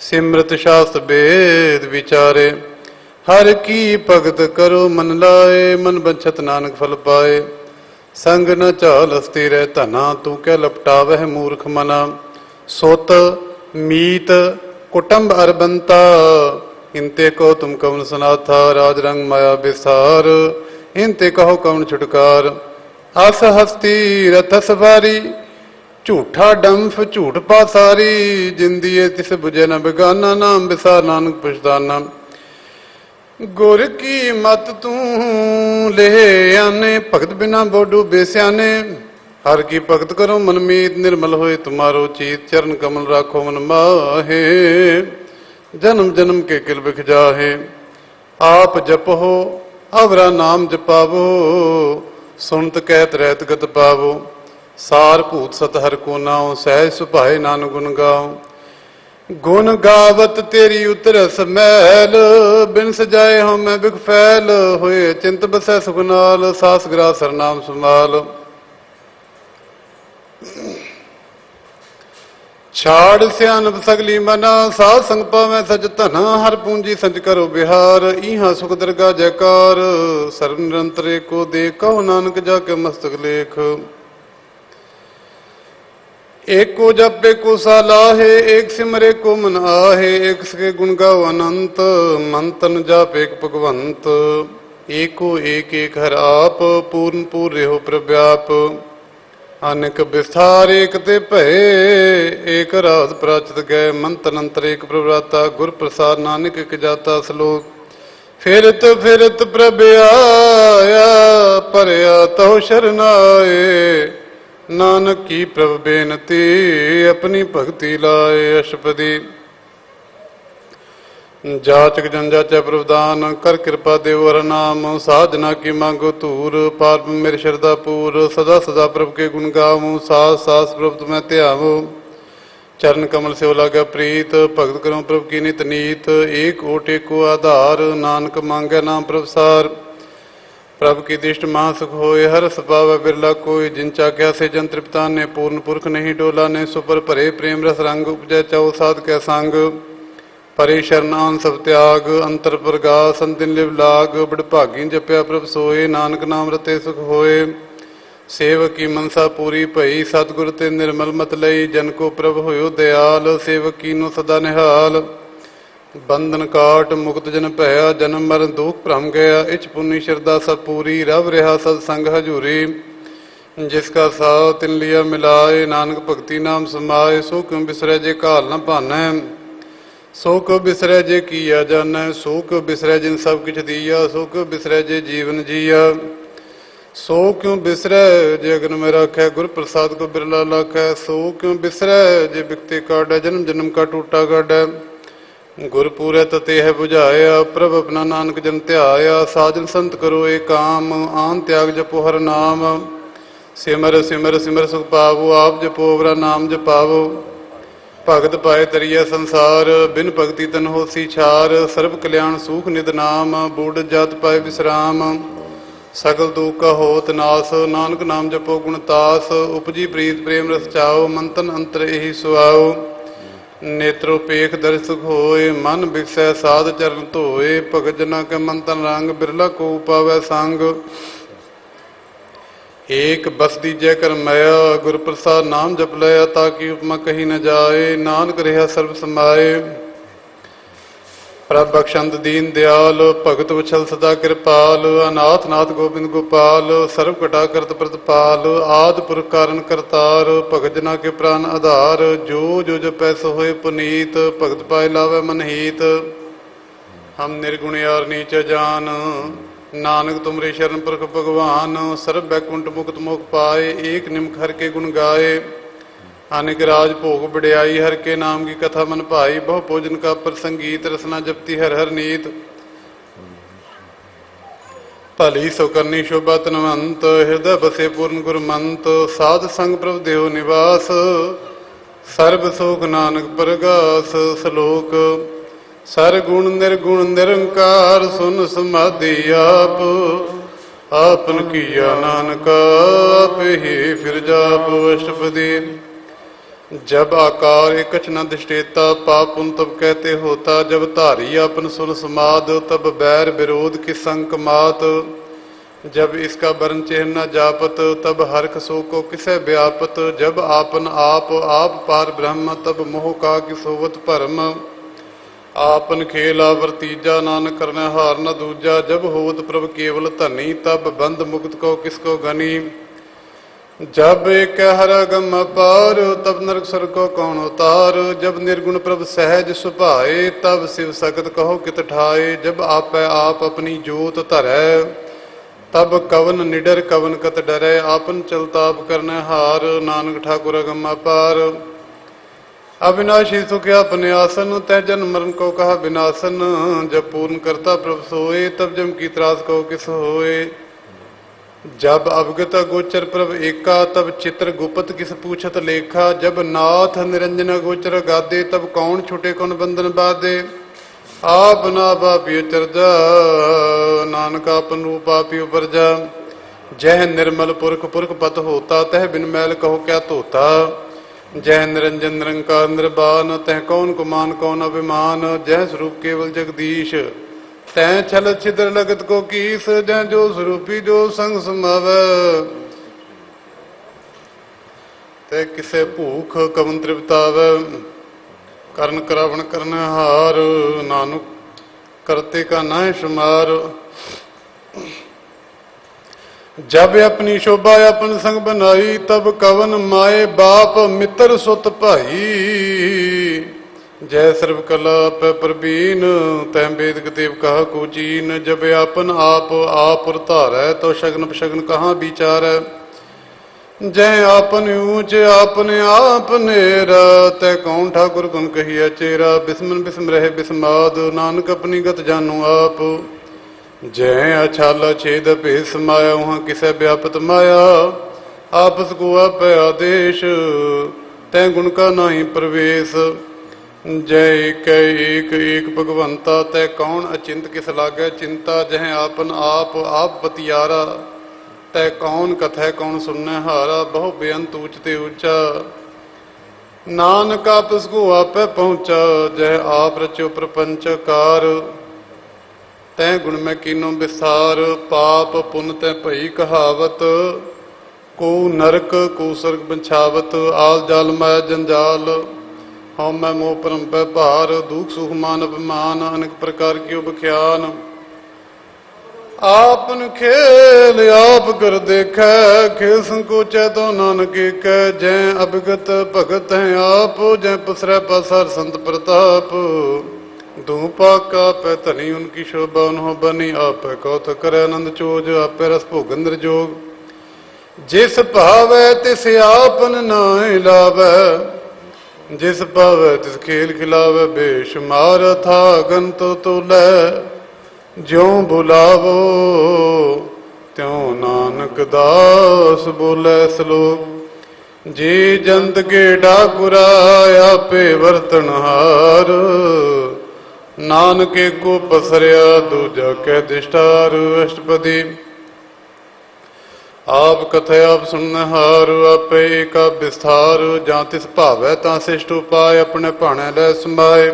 सिमरत शास्त्र वेद विचारे, हर की भगत करो मन लाए। मन बंछत नानक फल पाए, संग न चाल स्थिर धना। तू कै लपटावह मूर्ख मना। सुत मीत कुटुंब अरबंता, इनते को तुम कवन सनाथा। राज रंग माया विस्तार, इनते कहो कवन छुटकार। अस हस्ती रथ सवारी, झूठा डंफ झूठ पासारी। जिंदिए तिस बुझे न बेगाना, नाम बिसार नानक पछताना। गुर की मत तू ले आने, भगत बिना बोडू बेस्याने। हर की भगत करो मन मीत, निर्मल होए तुम्हारो चीत। चरण कमल राखो मन माहे, जन्म जन्म के किल बिख जाहे। आप जपो अवरा नाम जपावो, सुनत कहत रहत गत पावो। सार भूत सत हर को नाओ, सहज सुभाए नानक गुण गाओ। गुण गावत तेरी उतरस मैल, बिन सजाए हो मैं बिख फैल। होए चिंत बसै सुख नाल, सास ग्रास सरनाम संभाल। छाड़ सियानप सगली मना, साध संग पावै सच धना। हर पूंजी संच करो बिहार, इहा सुख दरगा जयकार। सर्व निरंतर को देख, कहो नानक जाके मस्तक लेख। एक को जप एक को सालाहे, एक सिमरे को मन आहे। एक सके गुण गाओ अनंत, मन तन जाप एक भगवंत। एको एक एक हर आप, पूर्ण पूर्ण हो प्रव्याप। अनेक विस्तार एक ते भय, एक राज प्राचत गए। मंत्र अंतर एक प्रभुराता, गुर प्रसाद नानक एक जाता। श्लोक फिरत फिरत प्रभ आया, परया तहो शरनाए। नानक की प्रभ बेनती, अपनी भक्ति लाए। अष्टपदी जाचक जन जाचै प्रभुदान, कर कृपा देव हर नाम। साधना की मांगो तूर, पार मेरी श्रद्धा पूर। सदा सदा प्रभु के गुण गाऊं, सास सास प्रभु तुम्हें त्यागो। चरण कमल से लागा प्रीत, भगत करो प्रभु की नित नीत। एक ओट एक को आधार, नानक मांगे नाम प्रभु सार। प्रभु की दिष्ट महासुख होए, हर सपाव बिरला कोई। जिन चाख्या से जन तृप्ता ने, पूर्ण पुरख नहीं डोला ने। सुपर भरे प्रेम रस रंग, उपजय चाओ साध कै संग। परे शरणान सब त्याग, अंतर प्रगास अंतिम लिव लाग। बड़ भागी जपया प्रभ सोए, नानक नाम रते सुख होए। सेवक की मनसा पूरी भई, सतगुर ते निर्मल मत लई। जन को प्रभ होयो दयाल, सेवक कीनो सदा निहाल। बंधन काट मुक्त जन भया, जन्म मरण दुख भ्रम गया। इच पुनि श्रद्धा सब पूरी, रव रहा सत्संग हजूरी। जिसका साव तिन लिया मिलाए, नानक भक्ति नाम समाए। सो क्यों बिसरै जे घाल न भानै, सो क्यों बिसरै जे किया जानै। सो क्यों बिसरै जिन सब किछ दिया, सो क्यों बिसरै जे जीवन जिया। सो क्यों बिसरै जे अगन में राखै, गुर प्रसाद को बिरला लाखै। सो क्यों बिसरै जे बिकते काटै, जन्म जन्म का टूटा गाडै। गुर पूरै तते है बुझाया, प्रभ अपना नानक जन ध्याया। साजन संत करो एक काम, आन त्याग जपो हर नाम। सिमर सिमर सिमर सुख पावो, आप जपो अवरा नाम जपावो। भगत पाए तरिया संसार, बिन भगति तन होसी छार। सर्व कल्याण सूख निद नाम, बूढ़ जात पाए विश्राम। सकल दुख का होत नास, नानक नाम जपो गुण तास। उपजी प्रीत प्रेम रस चाओ, मंतन अंतर यही सुआओ। नेत्रो पेख दर्श सुख होए, मन बिकसै साध चरण धोए। भगत जना के मंतन रंग, बिरला को पावै संग। एक बस दीजै कर मया, गुर प्रसाद नाम जप लया। ताकि उपमा कही न जाए, नानक रहा सर्व समाए। प्रभ बख्शंत दीन दयाल, भगत वछल सदा कृपाल। अनाथ नाथ गोबिंद गोपाल, सर्व कटा करत प्रतिपाल। आद पुरख कारण करतार, भगत जना के प्राण आधार। जो जो जपै सो होए पुनीत, भगत पाए लावै मन हीत। हम निर्गुण यार नीच जान, नानक तुमरे शरण पुरख भगवान। सर्व बैकुंठ मुक्त मोख पाए, एक निमख हर के गुण गाए। अनेक राज भोग बड़ियाई, हर के नाम की कथा मन भाई। बहु भोजन का प्रसंगीत, रसना जपती हर हर नीत। भली सो करनी शोभा तनवंत, हृदय बसे पूर्ण गुरमंत। साध संग प्रभ देव निवास, सर्ब सुख नानक परगास। श्लोक ਸਰਗੁਣ ਨਿਰਗੁਣ ਨਿਰੰਕਾਰ ਸੁਨ ਸਮਾਧੀ ਆਪ। ਆਪਨ ਕੀਆ ਨਾਨਕ ਆਪੇ ਹੀ ਫਿਰ ਜਾਪ। ਅਸ਼ਟਪਦੀ। जब आकार एकच न दृष्टेता पाप पुन तब कहते होता। जब धारी अपन सुन समाद तब बैर विरोध की संक मात। जब इसका वर्ण चिन्ह न जापत तब हरख सो को किसे व्यापत। जब आपन आप पार ब्रह्म तब मोह का कि सोवत भरम। आपन खेला वर्तीजा नानक करना हार न दूजा। जब होत प्रभ केवल धनी तब बंद मुक्त को किसको गनी। जब एक हर गम अपार तब नरक सर को कौन उतार। जब निर्गुण प्रभ सहज सुभाए तब शिव सकत कहो कित ठाए। जब आपै आप अपनी जोत धरै तब कवन निडर कवन कत डरै। आपन चलताप करने हार नानक ठाकुर अगम अपार। अविनाशी सुख अपने आसन तै जन्म मरण को कहा विनाशन। जब पूर्ण करता प्रभ सोए तब जम की त्रास को किस होए। जब अवगत गोचर प्रभ एका तब चित्र गुप्त किस पूछत लेखा। जब नाथ निरंजन गोचर गादे तब कौन छुटे कौन बंधन बाधे। आप ना पापी चरजा नानक आपन रूप आपी उपरजा। जह निर्मल पुरख पुरख पत होता तह बिन मैल कहो क्या धोता। जह निरंजन निरंकार निर्बान तह कौन कुमान कौन अभिमान। जह स्वरूप केवल जगदीश तैं छल छिद्र लगत को कीस। जह जो स्वरूपी जो संग समावै तै किसे भूख कवन तृप्तावै। करण करावण करन हार नानक करते का नाय शुमार। जब अपनी शोभा अपन संग बनाई तब कवन माए बाप मित्र सुत भाई। जय सर्व कला पै प्रवीण तै वेद कतेव कहा को चीन। जब आपन आप धारै तो शगन पशगन कहाँ विचारै। जय आपन ऊंच आपने आप नेरा तै कौन ठाकुर गुण कहिया चेरा। बिस्मन बिस्म रहे बिस्माद नानक अपनी गत जानू आप। जय अछाला छेद भेद समाया वहाँ किसे व्यापत माया। आपस को आपै आदेश तै गुण का नाही प्रवेश। जय एक एक भगवंता तै कौन अचिंत किस लागे चिंता। जह आपन आप बतियारा तै कौन कथै कौन सुनने हारा। बहु बेअंत ऊंचते ऊंचा नानक आपस को आपै पहुंचा। जह आप रचो प्रपंच कार तै गुण में कीनो विस्तार। पाप पुन तै भई कहावत को नरक को स्वर्ग बछावत। आल जाल माया जंजाल हम मैं मोह परम पै भार। दुख सुख मान अभिमान अनेक प्रकार की बख्यान। आपन खेल आप कर देखै खेल संकोचै तो नानक कै। जय अभिगत भगत हैं आप जय पसरै पासार संत प्रताप। धूपा का पै धनी उनकी शोभा उन्हों बनी। आप कौथ करे आनंद चोज आपे रस भोगंद्र जोग। जिस भावै तिस आपन नाय लावै। जिस पावै तिस खेल खिलावै। बेशुमार था गंत तोलै ज्यों बुलावो त्यों नानक दास बोले श्लोक। जी जंत के डाकुरा आपे वर्तन हार। नानके को पसरिया दूजा कै दिष्टार। अष्टपदी। आप कथे आप सुनने हार आपे एका विस्तार। जां तिस भावै तां शिष्ट उपाय अपने भाणे लै समाए।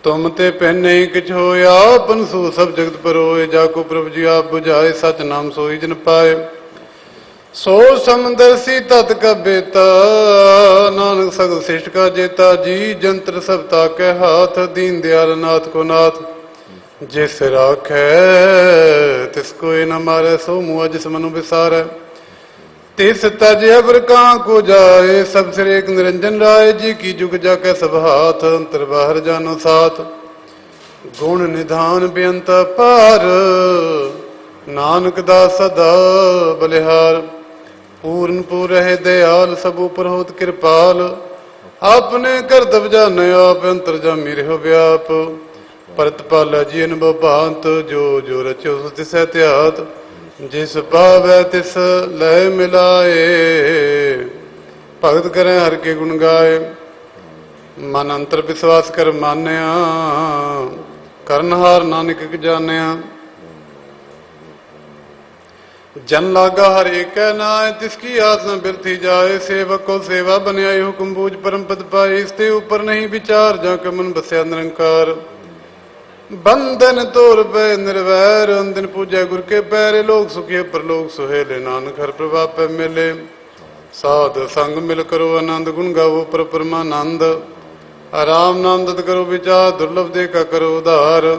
तुम ते पहने किछ होया आपन सो सब जगत परोए। जाको प्रभु जी आप बुझाए सच नाम सोई जन पाए। सो समदर्शी तत् का बेता नानक सगल शिष्ट का जेता। जी जंत्र सब ताके हाथ दीन दयाल नाथ को नाथ। जिस राखै तिस कोई न मारे सो मुआ जिस मनु विसारै। तिस तज अबर कहाँ को जाए सब सिर एक निरंजन राय। जी की जुग जाके सब हाथ अंतर बाहर जानो साथ। गुण निधान बेअंत पार नानक दास सदा बलिहार। पूर्ण पूर है दयाल सब उपर होत कृपाल। अपने कर दब जाने आप अंतर जामी रहो व्याप। परतपाला जी अनुभव भांत जो जो रचो सो तिस त्यात। जिस पावै तिस लय मिलाए भगत करें हर के गुण गाए। ਮਨ ਅੰਤਰ ਵਿਸ਼ਵਾਸ ਕਰ ਮਾਨਿਆ, ਕਰਨਹਾਰ ਨਾਨਕ ਇਕ ਜਾਣਿਆ। जन लागा हर एक नाय, तिसकी आस न बिरथी जाए। सेवक को सेवा बन्याई, हुक्म बूझ परम पद पाए। इसते ऊपर नहीं विचार, जाके मन बसया निरंकार। बंधन तोर पे निर्वैर, दिन पूजा गुर के पैरे। लोग सुखिए परलोक सुहेले, नानक हर प्रभाव पे मिले। साध संग मिल करो आनंद, गुण गावो पर परमानंद। आराम नामदत करो विचार, दुर्लभ देखा करो उधार।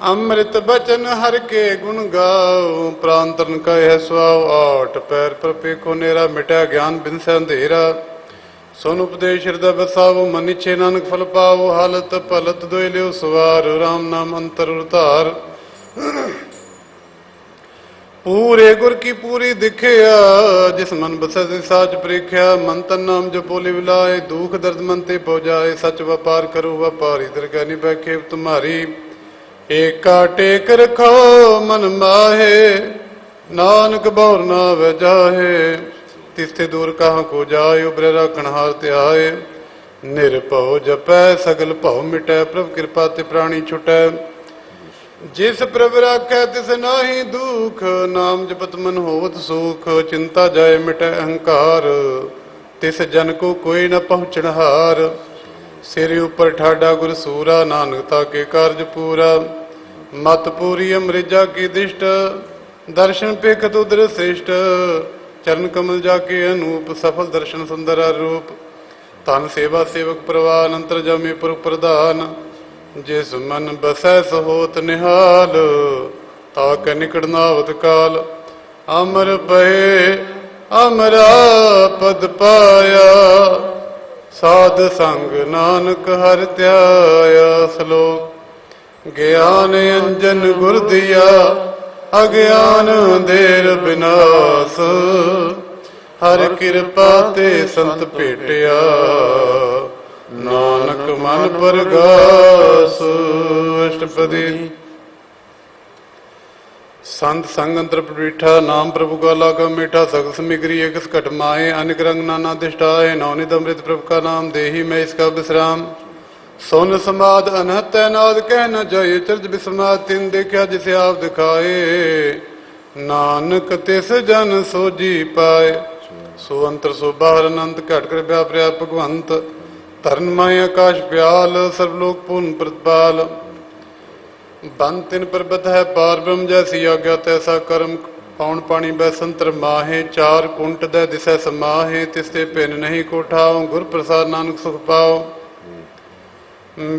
अमृत बचन हर के गुण गाओ, प्राण तन का है स्वाव। आठ पैर पर पेखो नेरा, मिटा ज्ञान बिन से अंधेरा। सुन उपदेश हृदय बसाओ, मन इच्छे नानक फल पाओ। हालत पलत दोय लियो सवार, राम नाम अंतर उतार। पूरे गुर की पूरी दिखिया, जिस मन बसे साच प्रेख्या। मन तन नाम जो बोली विलाए, दुख दर्द मन ते पौ जाए। सच व्यापार करो व्यापारी, दरगाह निभै खेप तुम्हारी। एका टेक रखो मन माहे, नानक बौर ना वजाहे। तिस्ते दूर कहाँ को जाए, उबरे राखण हार त्याए। निरभव जपै सगल भव मिटै, प्रभ कृपा ते प्राणी छुटै। जिस प्रभ राखै तिस नाहि दुख, नाम जपत मन होवत सुख। चिंता जाए मिटै अहंकार, तिस जन को कोई न पहुँचण हार। सिर ऊपर ठाडा गुर सूरा, नानकता के कार्य पूरा। मत पूरी अमृजा की दिष्ट, दर्शन पेखत उदर श्रेष्ठ। चरण कमल जाके अनूप, सफल दर्शन सुंदर रूप। तन सेवा सेवक प्रवान, अंतर जमे पुर प्रधान। जिस मन बसै सहोत निहाल, ताक निकड़नावत काल। अमर पहे अमरा पद पाया, साध संग नानक हर त्याया। श्लोक ज्ञान अंजन गुर दिया, अज्ञान अंधेर विनाश। हर कृपा ते संत भेटिया, नानक मन परगास। अष्टपदी। संत संग अंतर पीठा, नाम प्रभु का लागा मीठा। सगल समिग्री एक घट माए, अनेक रंग नाना दिष्टाए। नवनित अमृत प्रभु का नाम, देही मैं इसका विश्राम। सुन समाद अनहत नाद, कह न जाए चर्च विस्माद। तिन देखा जिसे आप दिखाए, नानक तिस जन सोजी पाए। सो अंतर सो बाहर अनंत, घट कर व्यापृया भगवंत। तरन माय आकाश प्याल, सर्वलोक पूर्ण प्रतिपाल। बन तिन पर्वत है पार ब्रह्म, जैसी आज्ञा तैसा कर्म। पौन पानी बैसंतर माहे, चार कुंट दै दिसै समाहे। तिसते पिन नहीं कोठाओ, गुर प्रसाद नानक सुख पाओ।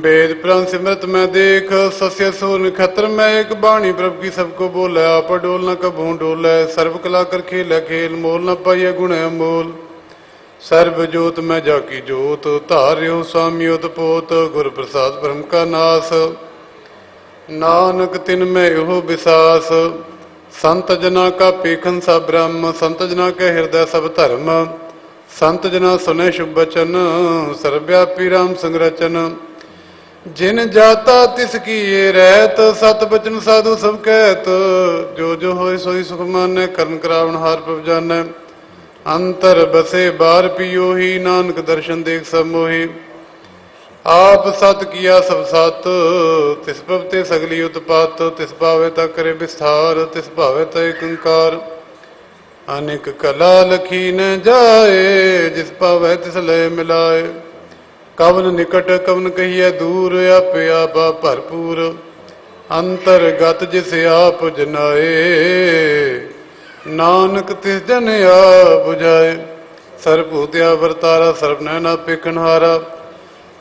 वेद पुराण सिमरत मैं देख, सस्य सूर नक्षत्र में एक बाणी। प्रभु की सबको बोले, आप डोल न कभू डोले। सर्व कला कर खेल खेल, मोल न पाइय गुण अमोल। सर्व जोत में जाकी जोत, धार्यो स्वामी उत पोत। गुर प्रसाद ब्रह्म का नाश, नानक तिन में हो विसास। संत जना का पेखन सा ब्रह्म, संत जना के हृदय सब धर्म। संत जना सुने शुभ बचन, सर्वव्यापी राम संगरचन। जिन जाता तिसकी ये रहत, सत बचन साधु सब कहत। जो जो होए सोई सुख मानै, करन करावन हार प्रभ जानै। अंतर बसे बार पियो ही, नानक दर्शन देख सब मोहि। आप सत किया सब सत, तिस पवते सगली उत्पात। तिस भावे ता करे विस्तार, तिस भावे ता कंकार। अनेक कला लखी न जाए, जिस पावे तिस लय मिलाए। कवन निकट कवन कहिए दूर, आपे आपा भरपूर। अंतरगत जिस आप जनाए, नानक तिस जन आ बुझाए। सर्वभूतिया वर्तारा, सर्वनैना पेखनहारा।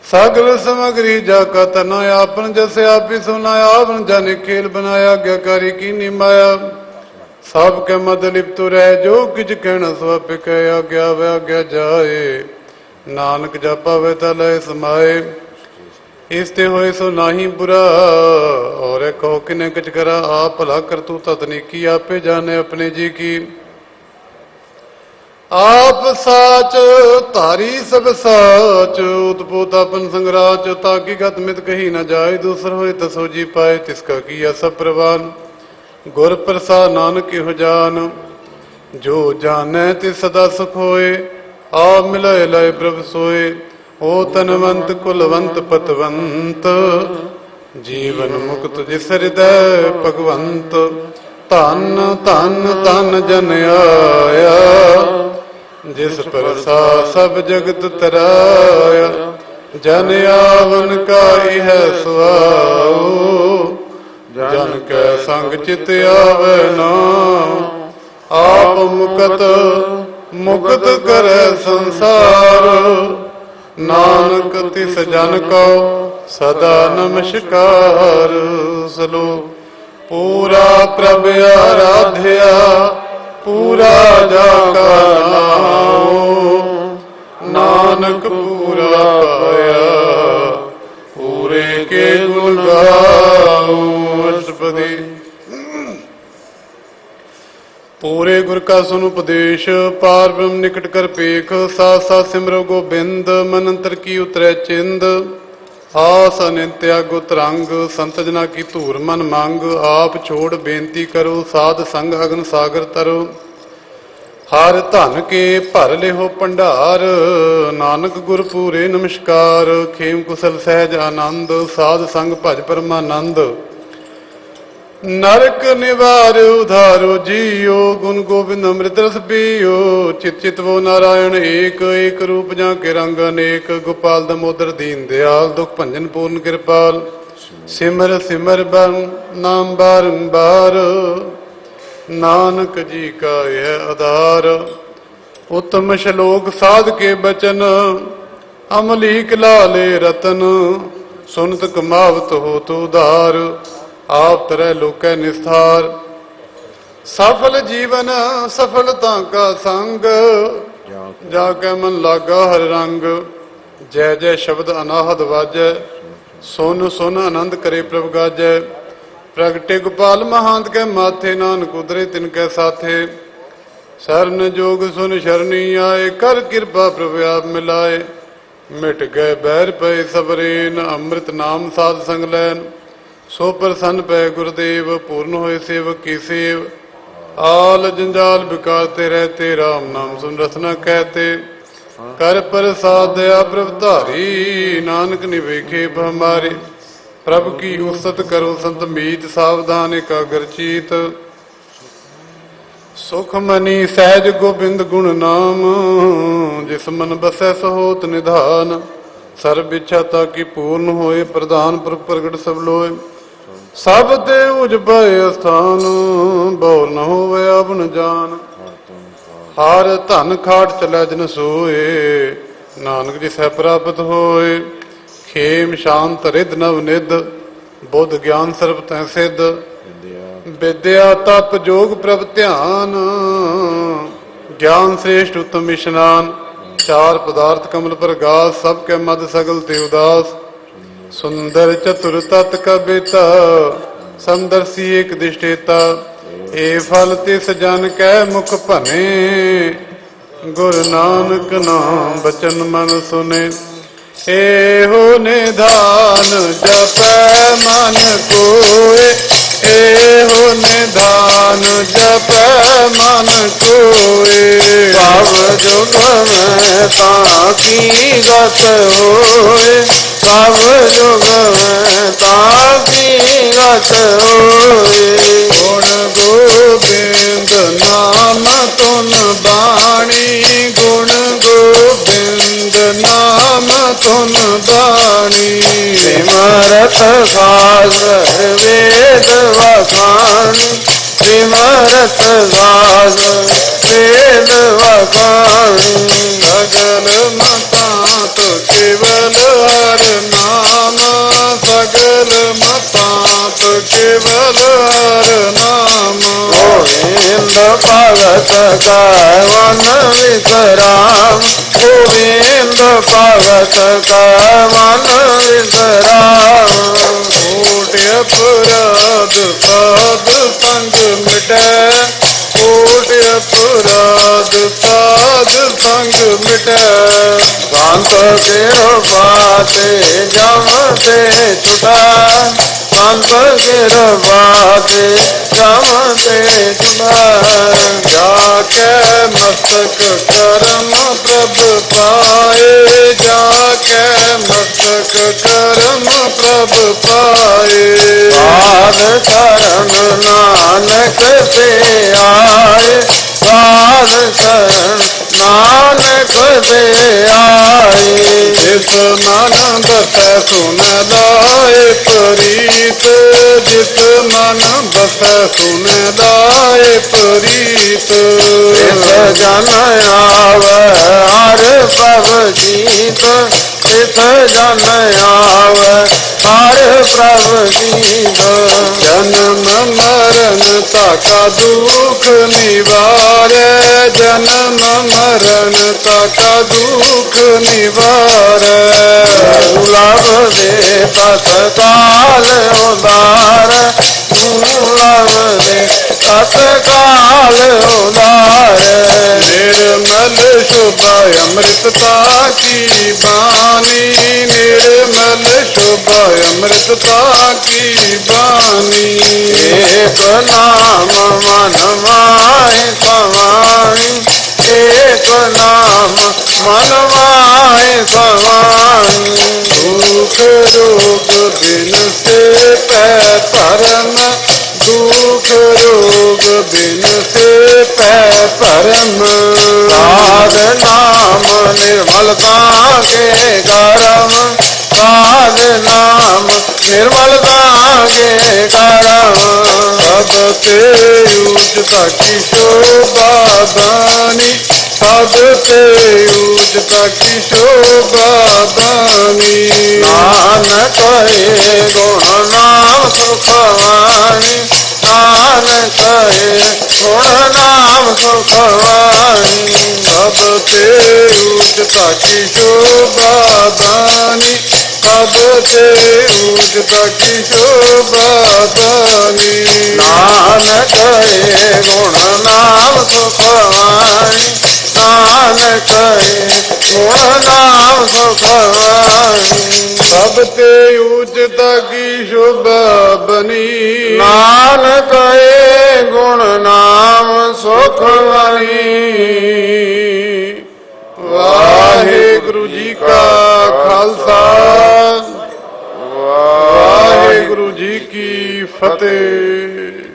सगल समग्री जाका तना, आपन जैसे आप ही सुनाया। आपन जाने खेल बनाया, आज्ञाकारी की निमाया। सब के मद लिप्त रह, जो किच कहना सो आपे कह। आज्ञा व आज्ञा जाए, नानक जापा वे तलय समाए। इसते होए सो नाही बुरा, और कहो किने कछ करा। आप भला कर तू ततनी की, आपे जाने अपने जी की। आप साच तारी सब साच, उत्पोत अपन संगराच। ताकि गत मित कही न जाए, दूसर होए तसो जी पाए। तिसका किया सब प्रवान, गुर प्रसाद नानक हो जान। जो जाने तिस सदा सुख होए, आप मिलाए लाए प्रभ सोए। ਓ ਤਨਵੰਤ ਕੁਲਵੰਤ ਪਤਵੰਤ, ਜੀਵਨ ਮੁਕਤ ਜਿਸ ਹਿਰਦੈ ਭਗਵੰਤ। ਧੰਨ ਧੰਨ ਧੰਨ ਜਨ ਆਇਆ, ਜਿਸ ਪ੍ਰਸਾ ਸਭ ਜਗਤ ਤਰਾਇਆ। ਜਨ ਆਵਨ ਕਾ ਇਹ ਸੁਆਉ, ਜਨ ਕੈ ਸੰਗ ਚਿਤ ਆਵੈ ਨਾਉ। ਆਪ ਮੁਕਤ ਮੁਕਤ ਕਰੈ ਸੰਸਾਰ, ਨਾਨਕ ਤਿਸ ਜਨ ਕੋ ਸਦਾ ਨਮਸਕਾਰ। ਸਲੋਕ। ਪੂਰਾ ਪ੍ਰਭ ਆਰਾਧਿਆ, ਪੂਰਾ ਜਾ ਕਾ ਨਾਉ। ਨਾਨਕ ਪੂਰਾ ਪਾਇਆ, ਪੂਰੇ ਕੇ ਗੁਣ ਗਾਉ। ਅਸ਼ਟਪਦੀ। ਪੂਰੇ ਗੁਰ ਕਾ ਸੁਨ ਉਪਦੇਸ਼, ਪਾਰ ਬ੍ਰਹਮ ਨਿਕਟ ਕਰ ਪੇਖ। ਸਾਥ ਸਾਥ ਸਿਮਰੋ ਗੋਬਿੰਦ, ਮਨ ਅੰਤਰ ਕੀ ਉਤਰੈ ਚਿੰਦ। ਆਸ ਅਨਿਤਿਆਗੋ ਤਰੰਗ, ਸੰਤ ਜਨਾ ਕੀ ਧੂਰ ਮਨ ਮੰਗ। ਆਪ ਛੋੜ ਬੇਨਤੀ ਕਰੋ, ਸਾਧ ਸੰਗ ਅਗਨ ਸਾਗਰ ਤਰੋ। ਹਰ ਧਨ ਕੇ ਭਰ ਲਿਹੋ ਭੰਡਾਰ, ਨਾਨਕ ਗੁਰ ਪੂਰੇ ਨਮਸਕਾਰ। ਖੇਮ ਕੁਸਲ ਸਹਿਜ ਆਨੰਦ, ਸਾਧ ਸੰਗ ਭਜ ਪਰਮਾਨੰਦ। ਨਰਕ ਨਿਵਾਰ ਉਧਾਰੋ ਜੀਓ, ਗੁਣ ਗੋਬਿੰਦ ਅੰਮ੍ਰਿਤ ਰਸ ਪੀਓ। ਚਿਤ ਚਿਤਵੋ ਨਾਰਾਇਣ ਏਕ, ਏਕ ਰੂਪ ਜਾਂ ਕੇ ਰੰਗ ਅਨੇਕ। ਗੋਪਾਲ ਦਮੋਦਰ ਦੀਨ ਦਿਆਲ, ਦੁਖ ਭੰਜਨ ਪੂਰਨ ਕਿਰਪਾਲ। ਸਿਮਰ ਸਿਮਰ ਬਨ ਨਾਮ ਬਾਰੰਬਾਰ, ਨਾਨਕ ਜੀ ਕਾ ਇਹ ਆਧਾਰ। ਉਤਮ ਸ਼ਲੋਕ ਸਾਧ ਕੇ ਬਚਨ, ਅਮਲੀਕ ਲਾਲੇ ਰਤਨ। ਸੁਨਤ ਕਮਾਵਤ ਹੋ ਤੂ ਉਧਾਰ, ਆਪ ਤਰੈ ਲੋਕੈ ਨਿਸਥਾਰ। ਸਫਲ ਜੀਵਨ ਸਫਲਤਾ ਕਾ ਸੰਗ, ਜਾ ਕੇ ਮਨ ਲਾਗਾ ਹਰ ਰੰਗ। ਜੈ ਜੈ ਸ਼ਬਦ ਅਨਾਹਦ ਵਾਜੈ, ਸੁਨ ਸੁਨ ਆਨੰਦ ਕਰੇ ਪ੍ਰਭ ਗਾਜੈ। ਪ੍ਰਗਟੇ ਗੋਪਾਲ ਮਹਾਂਤ ਕੇ ਮਾਥੇ, ਨਾਨਕ ਉਦਰੇ ਤਿਨ ਕੈ ਸਾਥੇ। ਸਰਨ ਜੋਗ ਸੁਨ ਸ਼ਰਨੀ ਆਏ, ਕਰ ਕਿਰਪਾ ਪ੍ਰਭ ਆਪ ਮਿਲਾਏ। ਮਿਟ ਗਏ ਬੈਰ ਪਏ ਸਬਰੇਨ, ਅੰਮ੍ਰਿਤ ਨਾਮ ਸਾਧ ਸੰਗ ਲੈਨ। ਸੋ ਪ੍ਰਸੰਨ ਪੈ ਗੁਰਦੇਵ, ਪੂਰਨ ਹੋਏ ਸੇਵਕ ਕੀ ਸੇਵ। ਆਲ ਜੰਜਾਲ ਵਿਕਾਰ ਤੇ ਰਹਤੇ, ਰਾਮ ਨਾਮ ਸੁਨ ਰਸਨਾ ਕਹਤੇ। ਕਰ ਪ੍ਰਸਾਦ ਦਇਆ ਪ੍ਰਭ ਧਾਰੀ, ਨਾਨਕ ਨਿਵੇਖੇ ਹਮਾਰੇ। ਪ੍ਰਭ ਕੀ ਉਸਤ ਕਰੋ ਸੰਤ ਮੀਤ, ਸਾਵਧਾਨ ਇਕਾਗਰ ਚੀਤ। ਸੁਖ ਮਨੀ ਸਹਿਜ ਗੋਬਿੰਦ ਗੁਣ ਨਾਮ, ਜਿਸ ਮਨ ਬਸੈ ਸੋਹਤ ਨਿਧਾਨ। ਸਰਬ ਇੱਛਾ ਤਾ ਕੀ ਪੂਰਨ ਹੋਏ, ਪ੍ਰਧਾਨ ਪੁਰਖ ਪ੍ਰਗਟ ਸਭ ਲੋਏ। ਸਭ ਤੇ ਉਜਬੈ ਅਸਥਾਨ, ਬਹੁ ਨ ਹੋਵੇ ਅਵਨ ਜਾਨ। ਹਰ ਧਨ ਖਾਟ ਚਲੈ ਜਨ ਸੋਏ, ਨਾਨਕ ਜੀ ਸਹਿ ਪ੍ਰਾਪਤ ਹੋਏ। ਖੇਮ ਸ਼ਾਂਤ ਰਿਦ ਨਵ ਨਿਧ, ਬੁੱਧ ਗਿਆਨ ਸਰਬ ਤੈ ਸਿੱਧ। ਵਿਦਿਆ ਤਪ ਜੋਗ ਪ੍ਰਭ ਧਿਆਨ, ਗਿਆਨ ਸ੍ਰੇਸ਼ਟ ਉਤਮ ਇਸ਼ਨਾਨ। ਚਾਰ ਪਦਾਰਥ ਕਮਲ ਪ੍ਰਗਾਸ, ਸਭ ਕੇ ਮਦ ਸਗਲ ਤੇ ਉਦਾਸ। ਸੁੰਦਰ ਚਤੁਰ ਤਤ ਕਾ ਬੇਤਾ, ਸਮਦਰਸੀ ਏਕ ਦਿਸ਼ਟੇਤਾ। ਏ ਫਲ ਤਿਸ ਜਨ ਕੈ ਮੁਖ ਭਨੇ, ਗੁਰ ਨਾਨਕ ਨਾਮ ਬਚਨ ਮਨ ਸੁਨੇ। ਇਹੋ ਨਿਧਾਨ ਜਪੈ ਮਨ ਕੋਇ, ਇਹੋ ਨਿਧਾਨ ਜਪੈ ਮਨ ਕੋਇ। ਸਭ ਜੁਗ ਮੈਂ ਤਾਂ ਕੀ ਗਤ ਹੋਏ, ਸਭ ਜੁਗ ਮੈਂ ਤਾਂ ਕੀ ਗਤ ਹੋਏ। ਗੁਣ ਗੋਬਿੰਦ ਨਾਮ ਤੁਨ ਬਾਣੀ, ਗੁਣ ਗੋਬਿੰਦ ਨਾਮ ਤੁਨ ਬਾਣੀ। ਸਿਮਰਤ ਸਾਗਰ ਵੇਦ ਵਖਾਣੀ, ਸਿਮਰਤ ਸਾਗਰ ਵੇਦ ਵਖਾਣੀ। ਸਗਲ ਮਤਾਂ ਤੋ ਕੇਵਲ ਹਰ ਨਾਮ, ਸਗਲ ਮਤਾਂ ਤੋ ਕੇਵਲ ਹਰ ਨਾਮ। ਗੋਬਿੰਦ ਭਗਤ ਕਾ ਮਨ ਵਿਸਰਾਮ, ਗੋਬਿੰਦ ਭਗਤ ਕਾ ਮਨ ਵਿਸਰਾਮ। ਕੋਟ ਅਪਰਾਧ ਸਾਧ ਸੰਗ ਮਿਟੈ, ਕੋਟ ਅਪਰਾਧ ਸਾਧ ਸੰਗ ਮਿਟੈ। ਸੰਤ ਕਿਰਪਾ ਤੇ ਜਮ ਤੇ ਛੁਟਾ, ਸੰਤ ਕਿਰਪਾ ਤੇ ਜਮ ਤੇ ਛੁਟਾ। ਜਾ ਕੇ ਮਸਤਕ ਕਰਮ ਪ੍ਰਭ ਪਾਏ, ਜਾ ਕੇ ਨਾਨਕ ਕਰਮ ਪ੍ਰਭ ਪਾਏ। ਸਾਧ ਚਰਨ ਨਾਨਕ ਤੇ ਆਏ, ਸਾਧ ਚਰਨ ਨਾਨਕ ਤੇ ਆਏ। ਜਿਸ ਮਨ ਬਸੈ ਸੁਨ ਲਾਏ ਪ੍ਰੀਤ, ਜਿਸ ਮਨ ਬਸੈ ਸੁਨ ਲਾਏ ਪ੍ਰੀਤ। ਇਸ ਜਨ ਆਵੈ ਹਰ ਪ੍ਰਭ ਜੀਤ, ਇਸ ਜਨ ਆਵੈ ਹਰ ਪ੍ਰਭ ਜੀਤ। ਜਨਮ ਮਰਨ ਤਾਕਾ ਦੁਖ ਨਿਵਾਰੈ, ਜਨਮ ਮਰਨ ਤਾਕਾ ਦੁਖ ਨਿਵਾਰੈ। ਲਭ ਦੇ ਤਤਕਾਲ ਉਦਾਰ, ਲਭ ਦੇ ਤਤਕਾਲ ਉਦਾਰ। ਨਿਰਮਲ ਸ਼ੋਭਾ ਅੰਮ੍ਰਿਤਤਾ ਕੀ ਬਾਣੀ, ਨਿਰਮਲ ਸ਼ੋਭਾ ਅੰਮ੍ਰਿਤਤਾ ਕੀ ਬਾਣੀ। ਏਕ ਨਾਮ ਮਨ ਮਾਹਿ ਸਮਾਈ, ਏਕ ਨਾਮ ਮਨ ਮਾਹਿ ਸਮਾਈ। ਦੁਖ ਰੋਗ ਬਿਨ ਸੇ ਪੈ ਧਰਮ, ਦੁਖ ਰੋਗ ਬਿਨ ਸੇ ਪੈ ਧਰਮ। ਸਾਧ ਨਾਮ ਨਿਰਮਲਤਾ ਕੇ ਕਰਮ, ਸਾਧ ਨਾਮ ਨਿਰਮਲਤਾ ਕੇ ਕਰਮ। ਸਭ ਤੇ ਉਚਤਾ ਕੀ ਸ਼ੋਭਾ ਬਾਣੀ, ਸਭ ਤੇ ਉਚਤਾ ਕੀ ਸ਼ੋਭਾ ਬਾਣੀ। ਨਾਨਕ ਏ ਗੁਣ ਨਾਮ ਸੁਖਵਾਣੀ, ਨਾਨਕ ਏ ਗੁਣ ਨਾਮ ਸੁਖਵਾਣੀ। ਸਭ ਤੇ ਉਚਤਾ ਕੀ ਸ਼ੋਭਾ ਬਾਣੀ, ਸਭ ਤੇ ਉਚਤਾ ਕੀ ਸ਼ੋਭਾ ਬਾਣੀ। ਨਾਨਕ ਏ ਗੁਣ ਨਾਮ ਸੁਖਵਾਣੀ, ਨਾਨਕ ਏ ਗੁਣ ਨਾਮ ਸੁਖਵਾਣੀ। ਸਭ ਤੇ ਉਚਤਾ ਕੀ ਸ਼ੋਭਾ ਬਣੀ, ਨਾਨਕ ਏ ਗੁਣ ਨਾਮ ਸੁਖਵਾਣੀ। ਵਾਹਿਗੁਰੂ ਜੀ ਕਾ ਖਾਲਸਾ, ਵਾਹਿਗੁਰੂ ਜੀ ਕੀ ਫਤਿਹ।